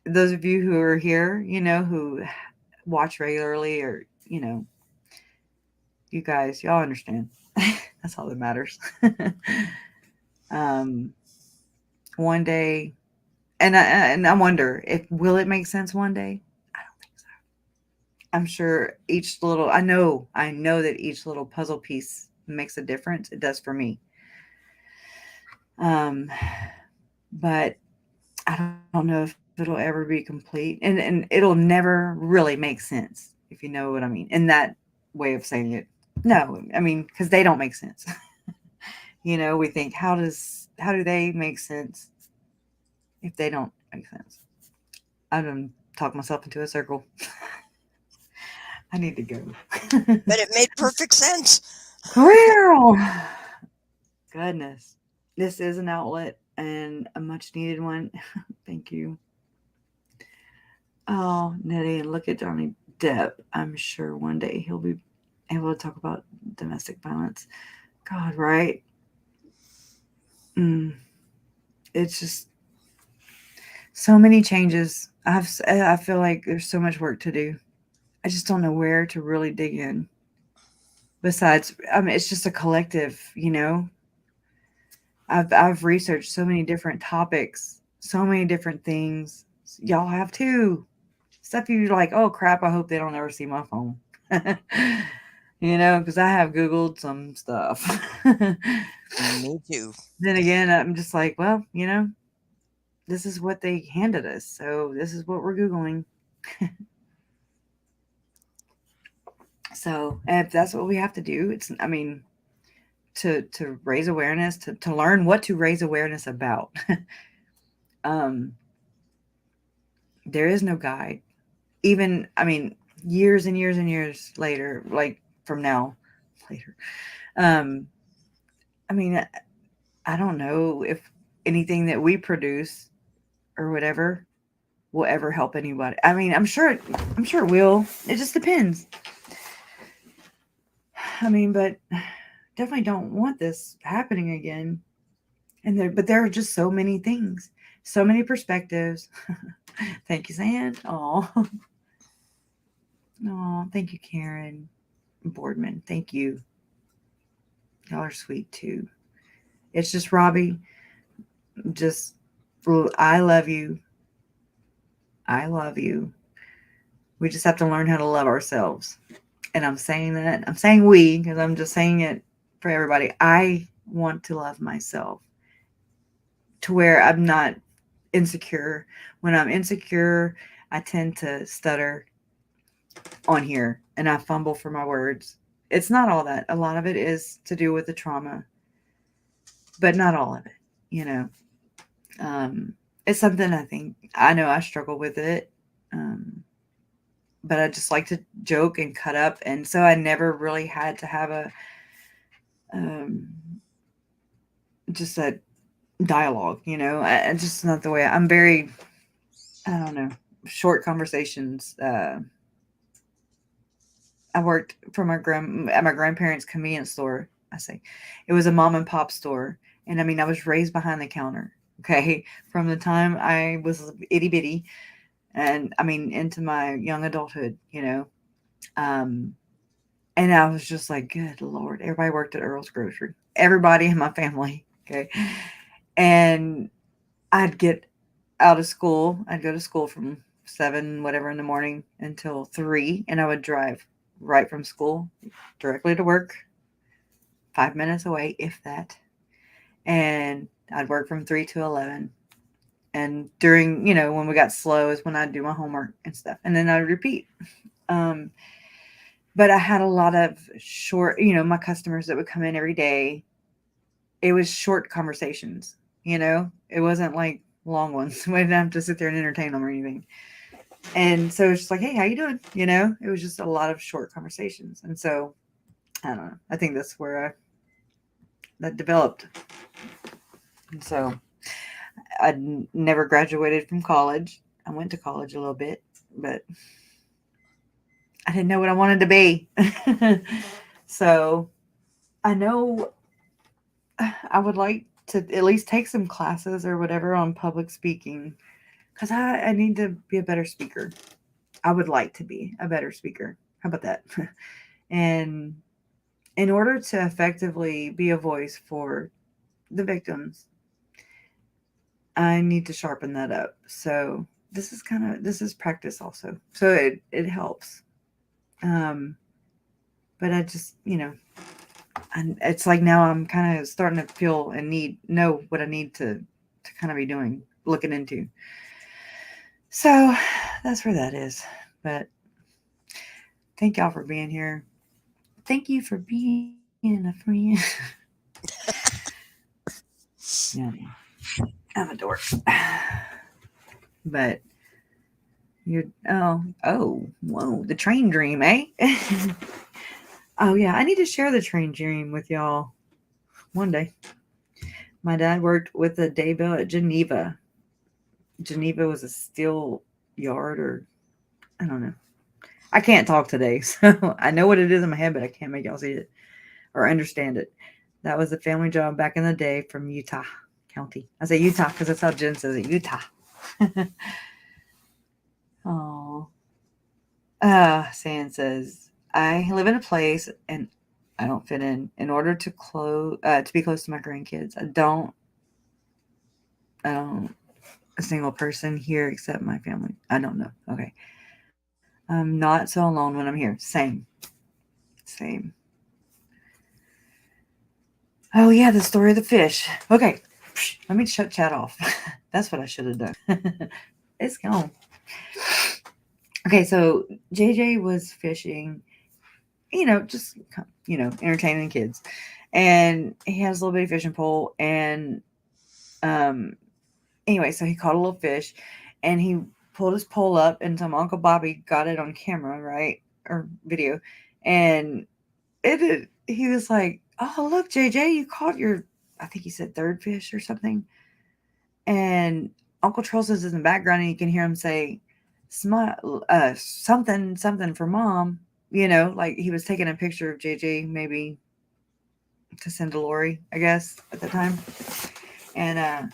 those of you who are here, who watch regularly, or you guys, y'all understand. That's all that matters. um, One day, and I wonder if will it make sense one day. I don't think so. I'm sure I know that each little puzzle piece makes a difference. It does for me. Um, but I don't know if it'll ever be complete, and it'll never really make sense, if you know what I mean. In that way of saying it, no, I mean, because they don't make sense. We think, how do they make sense if they don't make sense? I done talked myself into a circle. I need to go. But it made perfect sense. For real. Goodness. This is an outlet and a much needed one. Thank you. Oh, Nettie, and look at Johnny Depp. I'm sure one day he'll be able to talk about domestic violence. God, right? It's just so many changes. I feel like there's so much work to do. I just don't know where to really dig in. Besides, I mean, it's just a collective. I've researched so many different topics, so many different things. Y'all have too. Stuff you're like, oh crap, I hope they don't ever see my phone. Because I have Googled some stuff. Me too. Then again, I'm just like, well, this is what they handed us. So this is what we're Googling. So if that's what we have to do, I mean, to raise awareness, to learn what to raise awareness about. um, there is no guide. Even, I mean, years and years and years later, like from now, later. Um, I mean, I don't know if anything that we produce or whatever will ever help anybody. I mean, I'm sure it will. It just depends. I mean, but definitely don't want this happening again. But there are just so many things, so many perspectives. Thank you, Zan. Oh, thank you, Karen Boardman. Thank you. Y'all are sweet too. It's just Robbie. Just, I love you. I love you. We just have to learn how to love ourselves. And I'm saying that. I'm saying we, because I'm just saying it for everybody. I want to love myself to where I'm not insecure. When I'm insecure, I tend to stutter on here and I fumble for my words. It's not all that. A lot of it is to do with the trauma, but not all of it. It's something I know I struggle with it. But I just like to joke and cut up. And so I never really had to have just a dialogue, I just not the way I'm very, I don't know, short conversations. I worked for at my grandparents' convenience store. I say it was a mom and pop store. And I mean, I was raised behind the counter. Okay. From the time I was itty bitty and I mean, into my young adulthood, and I was just like, good Lord, everybody worked at Earl's Grocery, everybody in my family. Okay. And I'd get out of school. I'd go to school from 7, whatever in the morning until 3, and I would drive right from school directly to work, 5 minutes away, if that. And I'd work from 3 to 11. And during, when we got slow is when I'd do my homework and stuff. And then I'd repeat. Um, but I had a lot of short, my customers that would come in every day. It was short conversations, it wasn't like long ones. We didn't have to sit there and entertain them or anything. And so it's just like, hey, how you doing? It was just a lot of short conversations. And so I don't know. I think that's where that developed. And so I never graduated from college. I went to college a little bit, but I didn't know what I wanted to be. So I know I would like to at least take some classes or whatever on public speaking, because I need to be a better speaker. I would like to be a better speaker. How about that? And in order to effectively be a voice for the victims, I need to sharpen that up. So this is practice also. So it helps. But I just, and it's like now I'm kind of starting to feel and know what I need to kind of be doing, looking into. So that's where that is. But thank y'all for being here. Thank you for being a friend. Yeah, I'm a dork. But whoa, the train dream, eh? Oh yeah, I need to share the train dream with y'all one day. My dad worked with a Daybell at Geneva. Geneva was a steel yard, or I don't know. I can't talk today, so I know what it is in my head, but I can't make y'all see it or understand it. That was a family job back in the day from Utah County. I say Utah because that's how Jen says it, Utah. Oh. San says, I live in a place and I don't fit in order to be close to my grandkids. I don't a single person here except my family. I don't know. Okay. I'm not so alone when I'm here. Same. Oh yeah, the story of the fish. Okay. Let me shut chat off. That's what I should have done. It's gone. Okay, so JJ was fishing, just entertaining kids. And he has a little bitty fishing pole, and anyway, so he caught a little fish, and he pulled his pole up, and some Uncle Bobby got it on camera, right, or video, and he was like, "Oh, look, JJ, you caught your," I think he said third fish or something, and Uncle Charles is in the background, and you can hear him say, "Smile, something for mom," like he was taking a picture of JJ, maybe to send to Lori, I guess, at the time. And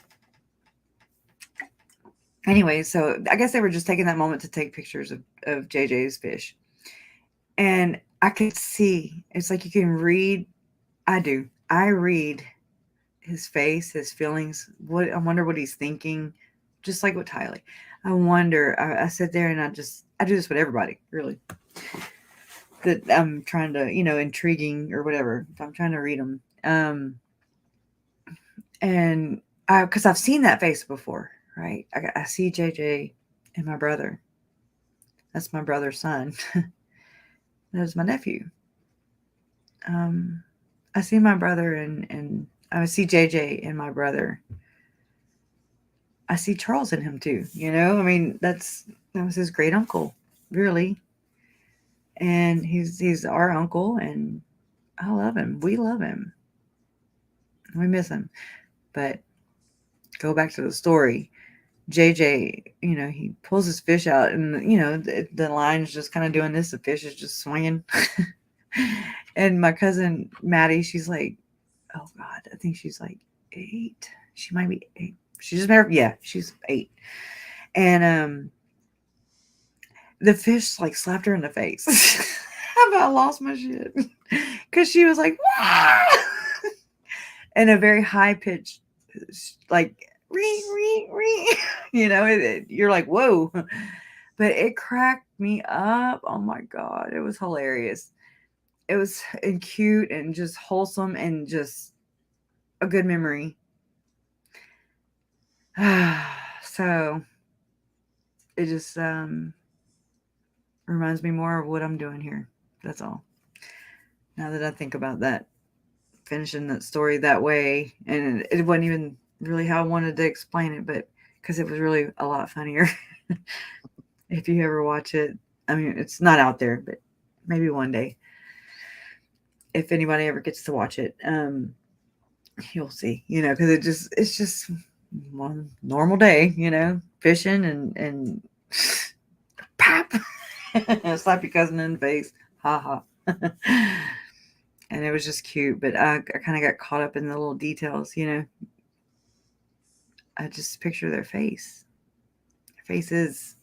anyway, so I guess they were just taking that moment to take pictures of JJ's fish. And I could see, it's like you can read, I read his face, his feelings. I wonder what he's thinking, just like with Tylee. I wonder, I sit there and I do this with everybody, really. That I'm trying to, intriguing or whatever. I'm trying to read them. And because I've seen that face before, right? I see JJ and my brother. That's my brother's son. That's my nephew. I see my brother and I see JJ and my brother. I see Charles in him too. I mean, that was his great uncle, really. And he's our uncle, and I love him. We love him. We miss him. But go back to the story. JJ, he pulls his fish out, and the line is just kind of doing this. The fish is just swinging. And my cousin Maddie, she's like, oh God, I think she's like 8. She might be 8. She just married. Yeah, she's 8. And the fish like slapped her in the face. I about lost my shit because she was like, "Wah!" In a very high pitched, like You know, you're like, whoa. But it cracked me up. Oh my God. It was hilarious. It was and cute and just wholesome and just a good memory. So it just reminds me more of what I'm doing here. That's all. Now that I think about that, finishing that story that way, and it wasn't even really how I wanted to explain it, but because it was really a lot funnier. If you ever watch it, I mean, it's not out there, but maybe one day, if anybody ever gets to watch it, you'll see, because it's just one normal day, fishing and pop, slap your cousin in the face, ha ha. And it was just cute, but I kind of got caught up in the little details, I just picture their face. Their faces.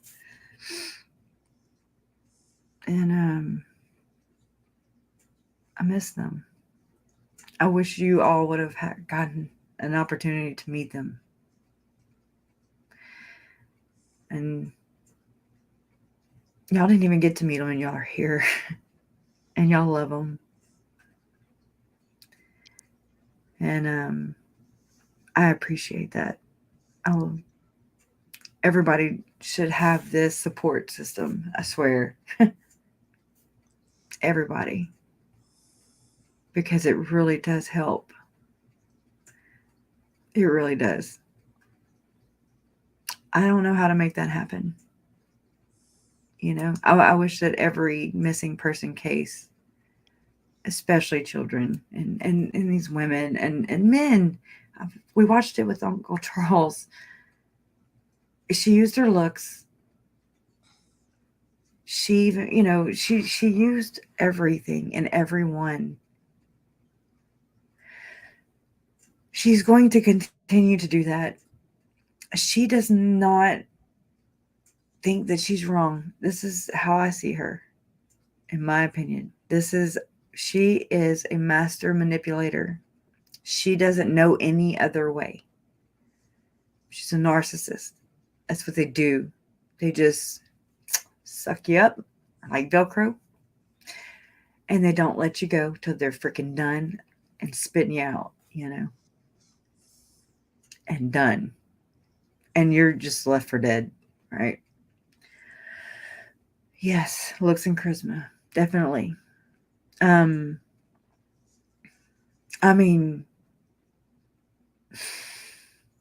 And I miss them. I wish you all would have gotten an opportunity to meet them. And y'all didn't even get to meet them, and y'all are here. And y'all love them. And I appreciate that. Everybody should have this support system, I swear. Everybody. Because it really does help. It really does. I don't know how to make that happen. I wish that every missing person case, especially children and these women and men, we watched it with Uncle Charles. She used her looks. She even, she used everything and everyone. She's going to continue to do that. She does not think that she's wrong. This is how I see her, in my opinion. She is a master manipulator. She doesn't know any other way. She's a narcissist. That's what they do. They just suck you up like Velcro, and they don't let you go till they're freaking done and spitting you out, and done. And you're just left for dead, right? Yes, looks and charisma, definitely. I mean,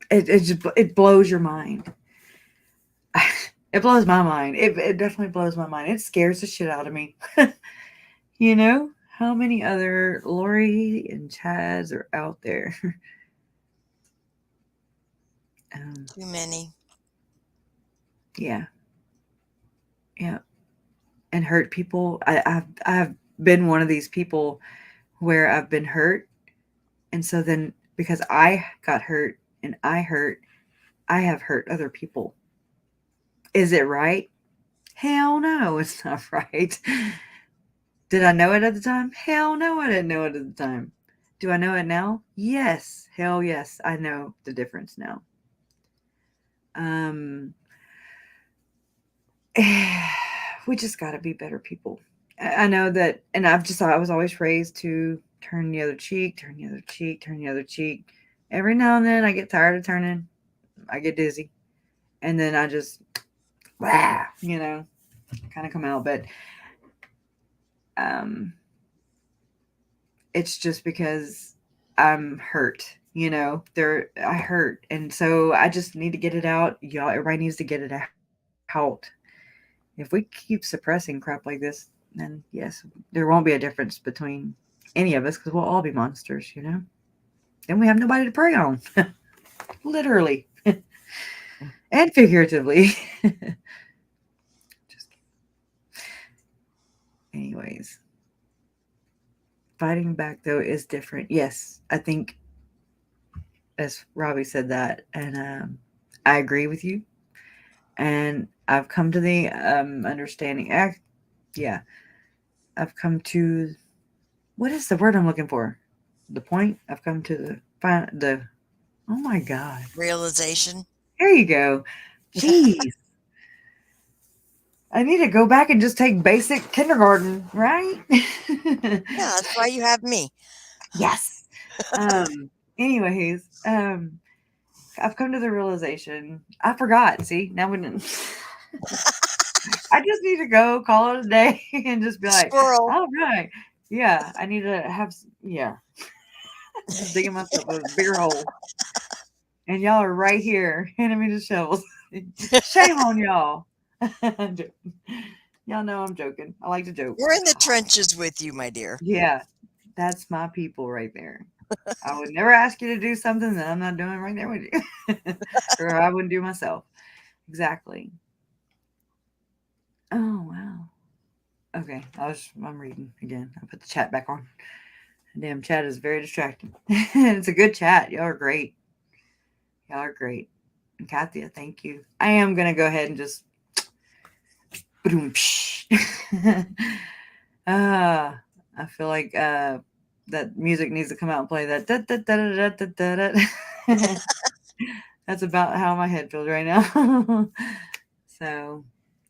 it blows your mind. It blows my mind. It definitely blows my mind. It scares the shit out of me. How many other Lori and Chads are out there? Too many. Yeah. Yeah. And hurt people. I've been one of these people where I've been hurt. And so then because I got hurt and I have hurt other people. Is it right? Hell no, it's not right. Did I know it at the time? Hell no, I didn't know it at the time. Do I know it now? Yes. Hell yes, I know the difference now. We just got to be better people. I know that, and I was always raised to turn the other cheek, turn the other cheek, turn the other cheek. Every now and then I get tired of turning. I get dizzy. And then I just, kind of come out. But it's just because I'm hurt, I hurt. And so I just need to get it out. Y'all, everybody needs to get it out. If we keep suppressing crap like this, then yes, there won't be a difference between any of us because we'll all be monsters, Then we have nobody to prey on. Literally. And figuratively. Just anyways. Fighting back though is different. Yes, I think as Robbie said that, and I agree with you. And I've come to the understanding. I've come to, what is the word I'm looking for? The point. I've come to the Oh my God. Realization. There you go. Jeez. I need to go back and just take basic kindergarten, right? Yeah, that's why you have me. Yes. Anyways, I've come to the realization. I forgot. See, now we didn't. I just need to go call it a day and just be like, Squirrel. all right. Yeah, I need to have, yeah, just digging myself a bigger hole. And y'all are right here handing me the shovels. Shame on y'all. I'm joking. Y'all know I'm joking. I like to joke. We're in the trenches with you, my dear. Yeah, that's my people right there. I would never ask you to do something that I'm not doing right there with you, or I wouldn't do myself. Exactly. Oh wow. Okay, I'm reading again. I put the chat back on. The damn chat is very distracting. It's a good chat. Y'all are great. Y'all are great. And Kathia, thank you. I am gonna go ahead and just I feel like that music needs to come out and play that. That's about how my head feels right now. So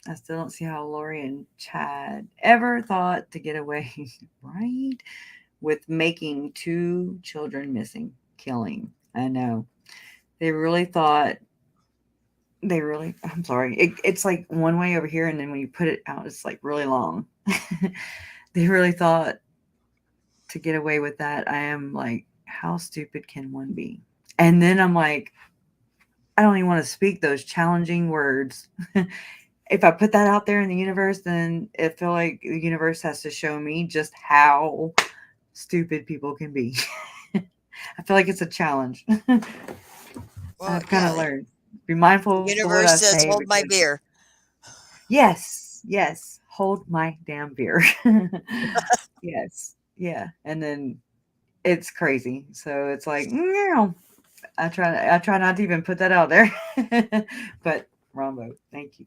I still don't see how Lori and Chad ever thought to get away, right? With making 2 children missing, killing. I know. They really thought I'm sorry. It's like one way over here, and then when you put it out, it's like really long. They really thought to get away with that. I am like, how stupid can one be? And then I'm like, I don't even want to speak those challenging words. If I put that out there in the universe, then I feel like the universe has to show me just how stupid people can be. I feel like it's a challenge. Well, I've kind of yeah. learned. Be mindful The of what I universe says, say hold my because beer. yes, yes, hold my damn beer. Yes, yeah, and then it's crazy. So it's like, no, I try not to even put that out there. But wrong vote. Thank you.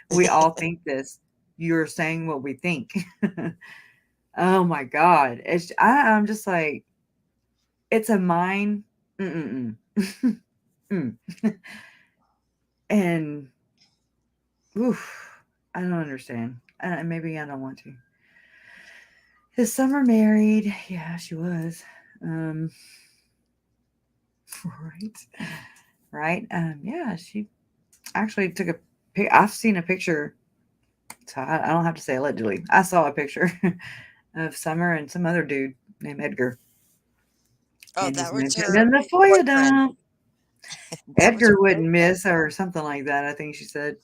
We all think this. You're saying what we think. Oh my god. I'm just like it's a mine. Mm-mm-mm. Mm. And oof, I don't understand. Maybe I don't want to. Is Summer married? Yeah, she was. Um, right, right. Yeah, she actually took a pic. I've seen a picture, so I don't have to say allegedly. I saw a picture of Summer and some other dude named Edgar, Oh, and that he's was mentioned her in the FOIA boyfriend. dump. That was her Edgar wouldn't boyfriend. miss or something like that. I think she said.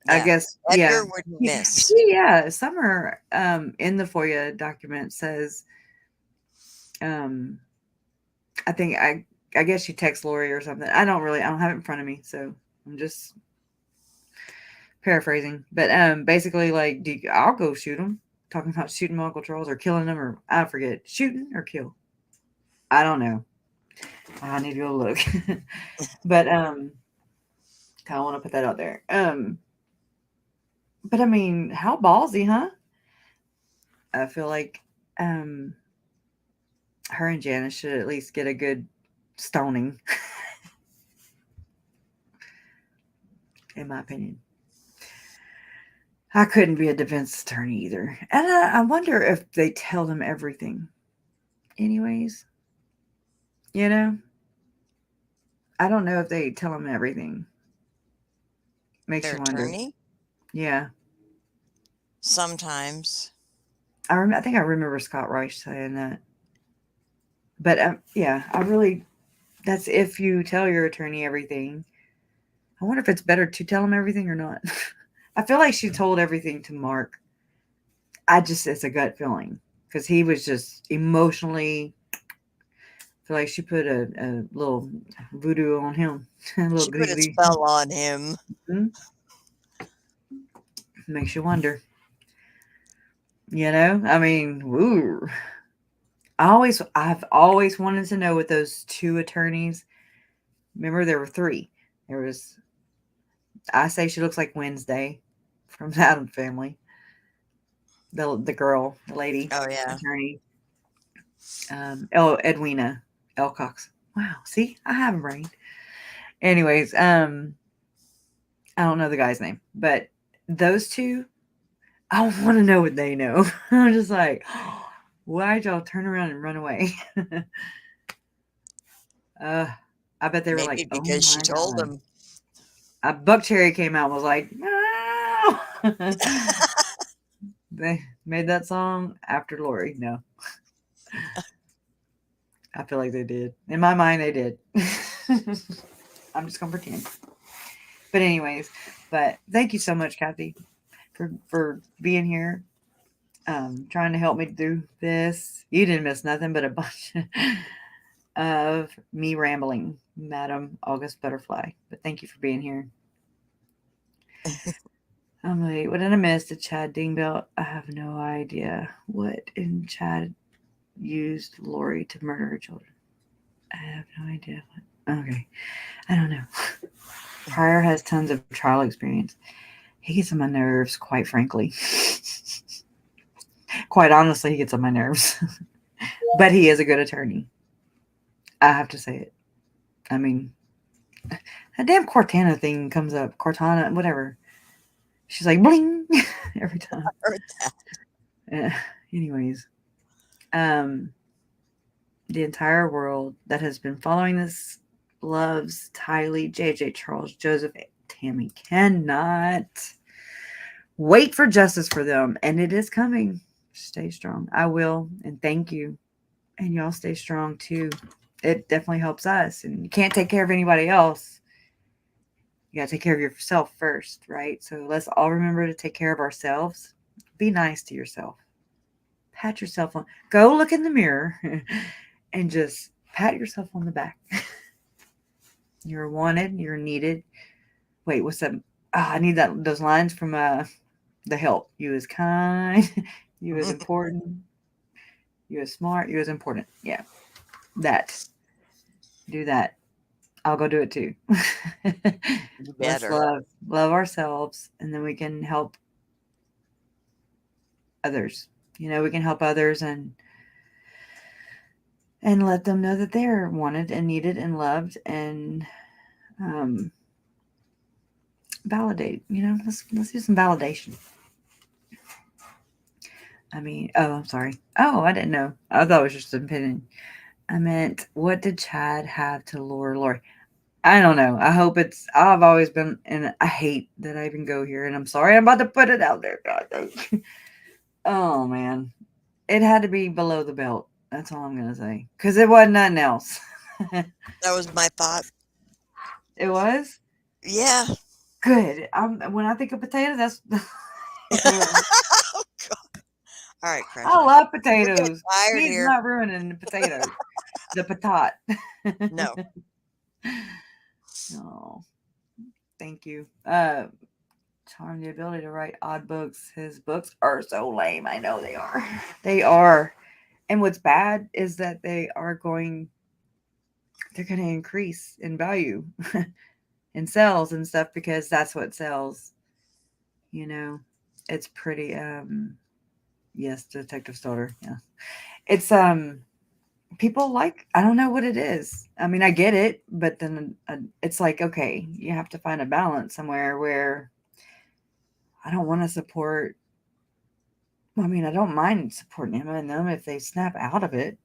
I Yeah. guess, yeah. Edgar wouldn't miss. Yeah, Summer in the FOIA document says, um, I think I guess she texts Lori or something. I don't have it in front of me, so I'm just paraphrasing. But basically, like, I'll go shoot them. Talking about shooting my Uncle Charles or killing them, or I forget, shooting or kill. I don't know. I need to go look. But kind of want to put that out there. But I mean, how ballsy, huh? I feel like um her and Janice should at least get a good stoning, in my opinion. I couldn't be a defense attorney either. And I wonder if they tell them everything. Anyways, you know, I don't know if they tell them everything. Makes Their you wonder. attorney? Yeah. Sometimes. I think I remember Scott Reich saying that. But yeah, that's if you tell your attorney everything. I wonder if it's better to tell him everything or not. I feel like she told everything to Mark. It's a gut feeling because he was just emotionally. I feel like she put a little voodoo on him, a little She put a googly. spell on him. Mhm. Makes you wonder. You know, I mean, woo. I've always wanted to know with those 2 attorneys. Remember, there were 3. There was, I say she looks like Wednesday from the Adam Family. The girl, the lady Oh, yeah. attorney, Edwina Elcox. Wow. See, I have a brain. Anyways, I don't know the guy's name, but those two, I want to know what they know. I'm just like, why'd y'all turn around and run away? uh, I bet they were like, Maybe oh because she my told god. him. Buck Cherry came out and was like, no. They made that song after Lori. No, I feel like they did. In my mind, they did. I'm just gonna pretend. But anyways, but thank you so much, Kathy, for being here, trying to help me through this. You didn't miss nothing but a bunch of me rambling, Madam August Butterfly. But thank you for being here. I'm like, what did I miss? Did Chad Dingbelt? I have no idea. What in Chad used Lori to murder her children? I have no idea. Okay. I don't know. Pryor has tons of trial experience. He gets on my nerves, quite frankly. Quite honestly, he gets on my nerves. But he is a good attorney. I have to say it. I mean, that damn Cortana thing comes up. Cortana, whatever. She's like, bling, every time. Heard that. Anyways, um, the entire world that has been following this loves Tylee, JJ, Charles, Joseph, Tammy cannot wait for justice for them, and it is coming. Stay strong. I will, and thank you. And y'all stay strong too. It definitely helps us, and you can't take care of anybody else. You got to take care of yourself first, right? So let's all remember to take care of ourselves. Be nice to yourself. Pat yourself on. Go look in the mirror and just pat yourself on the back. You're wanted. You're needed. Wait, what's that? I need those lines from The Help. You is kind. You is important. You is smart. You is important. Yeah, that. Do that. I'll go do it too. You Let's better. love ourselves, and then we can help others. We can help others and let them know that they're wanted and needed and loved and um, validate. Let's do some validation. I mean, oh, I'm sorry. Oh, I didn't know. I thought it was just an opinion. I meant, what did Chad have to Lori? I don't know. I hope I've always been, and I hate that I even go here, and I'm sorry I'm about to put it out there. God, oh, man. It had to be below the belt. That's all I'm going to say. Because it wasn't nothing else. That was my thought. It was? Yeah. Good. When I think of potatoes, that's. Oh, God. All right, I Crusher. love We're getting potatoes. tired He's here. not ruining the potatoes. The patat. No. Oh, thank you. Charm the ability to write odd books. His books are so lame. I know they are. They are. And what's bad is that they're going to increase in value in sales and stuff because that's what sells. You know, it's pretty, yes, Detective Stoller. Yeah. It's, people like, I don't know what it is. I mean, I get it, but then it's like, okay, you have to find a balance somewhere where I don't want to support. I mean, I don't mind supporting Emma and them if they snap out of it.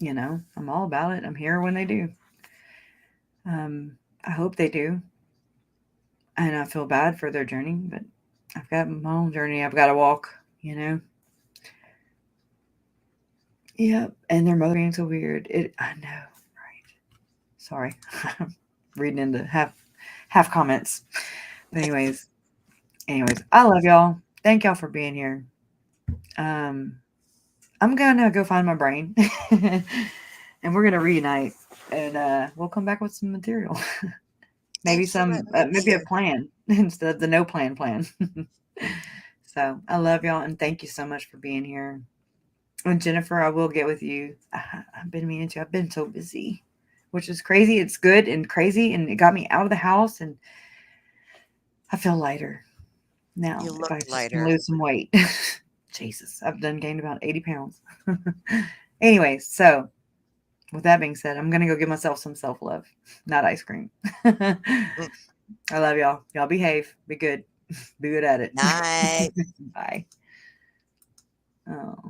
I'm all about it. I'm here when they do. I hope they do. And I feel bad for their journey, but I've got my own journey I've got to walk. Yep. And their mother being so weird. I know, right? Sorry. Reading into half comments. But anyways, I love y'all. Thank y'all for being here. Um, I'm gonna go find my brain, and we're gonna reunite, and we'll come back with some material. Maybe Thanks for letting me be maybe a here. plan instead of the no plan. So I love y'all, and thank you so much for being here. And Jennifer, I will get with you. I've been meaning to. I've been so busy, which is crazy. It's good and crazy, and it got me out of the house, and I feel lighter now. You If look I just can lighter. lose some weight. Jesus, I've done gained about 80 pounds. Anyways, so with that being said, I'm going to go give myself some self-love, not ice cream. I love y'all. Y'all behave. Be good. Be good at it. Night. Bye. Oh.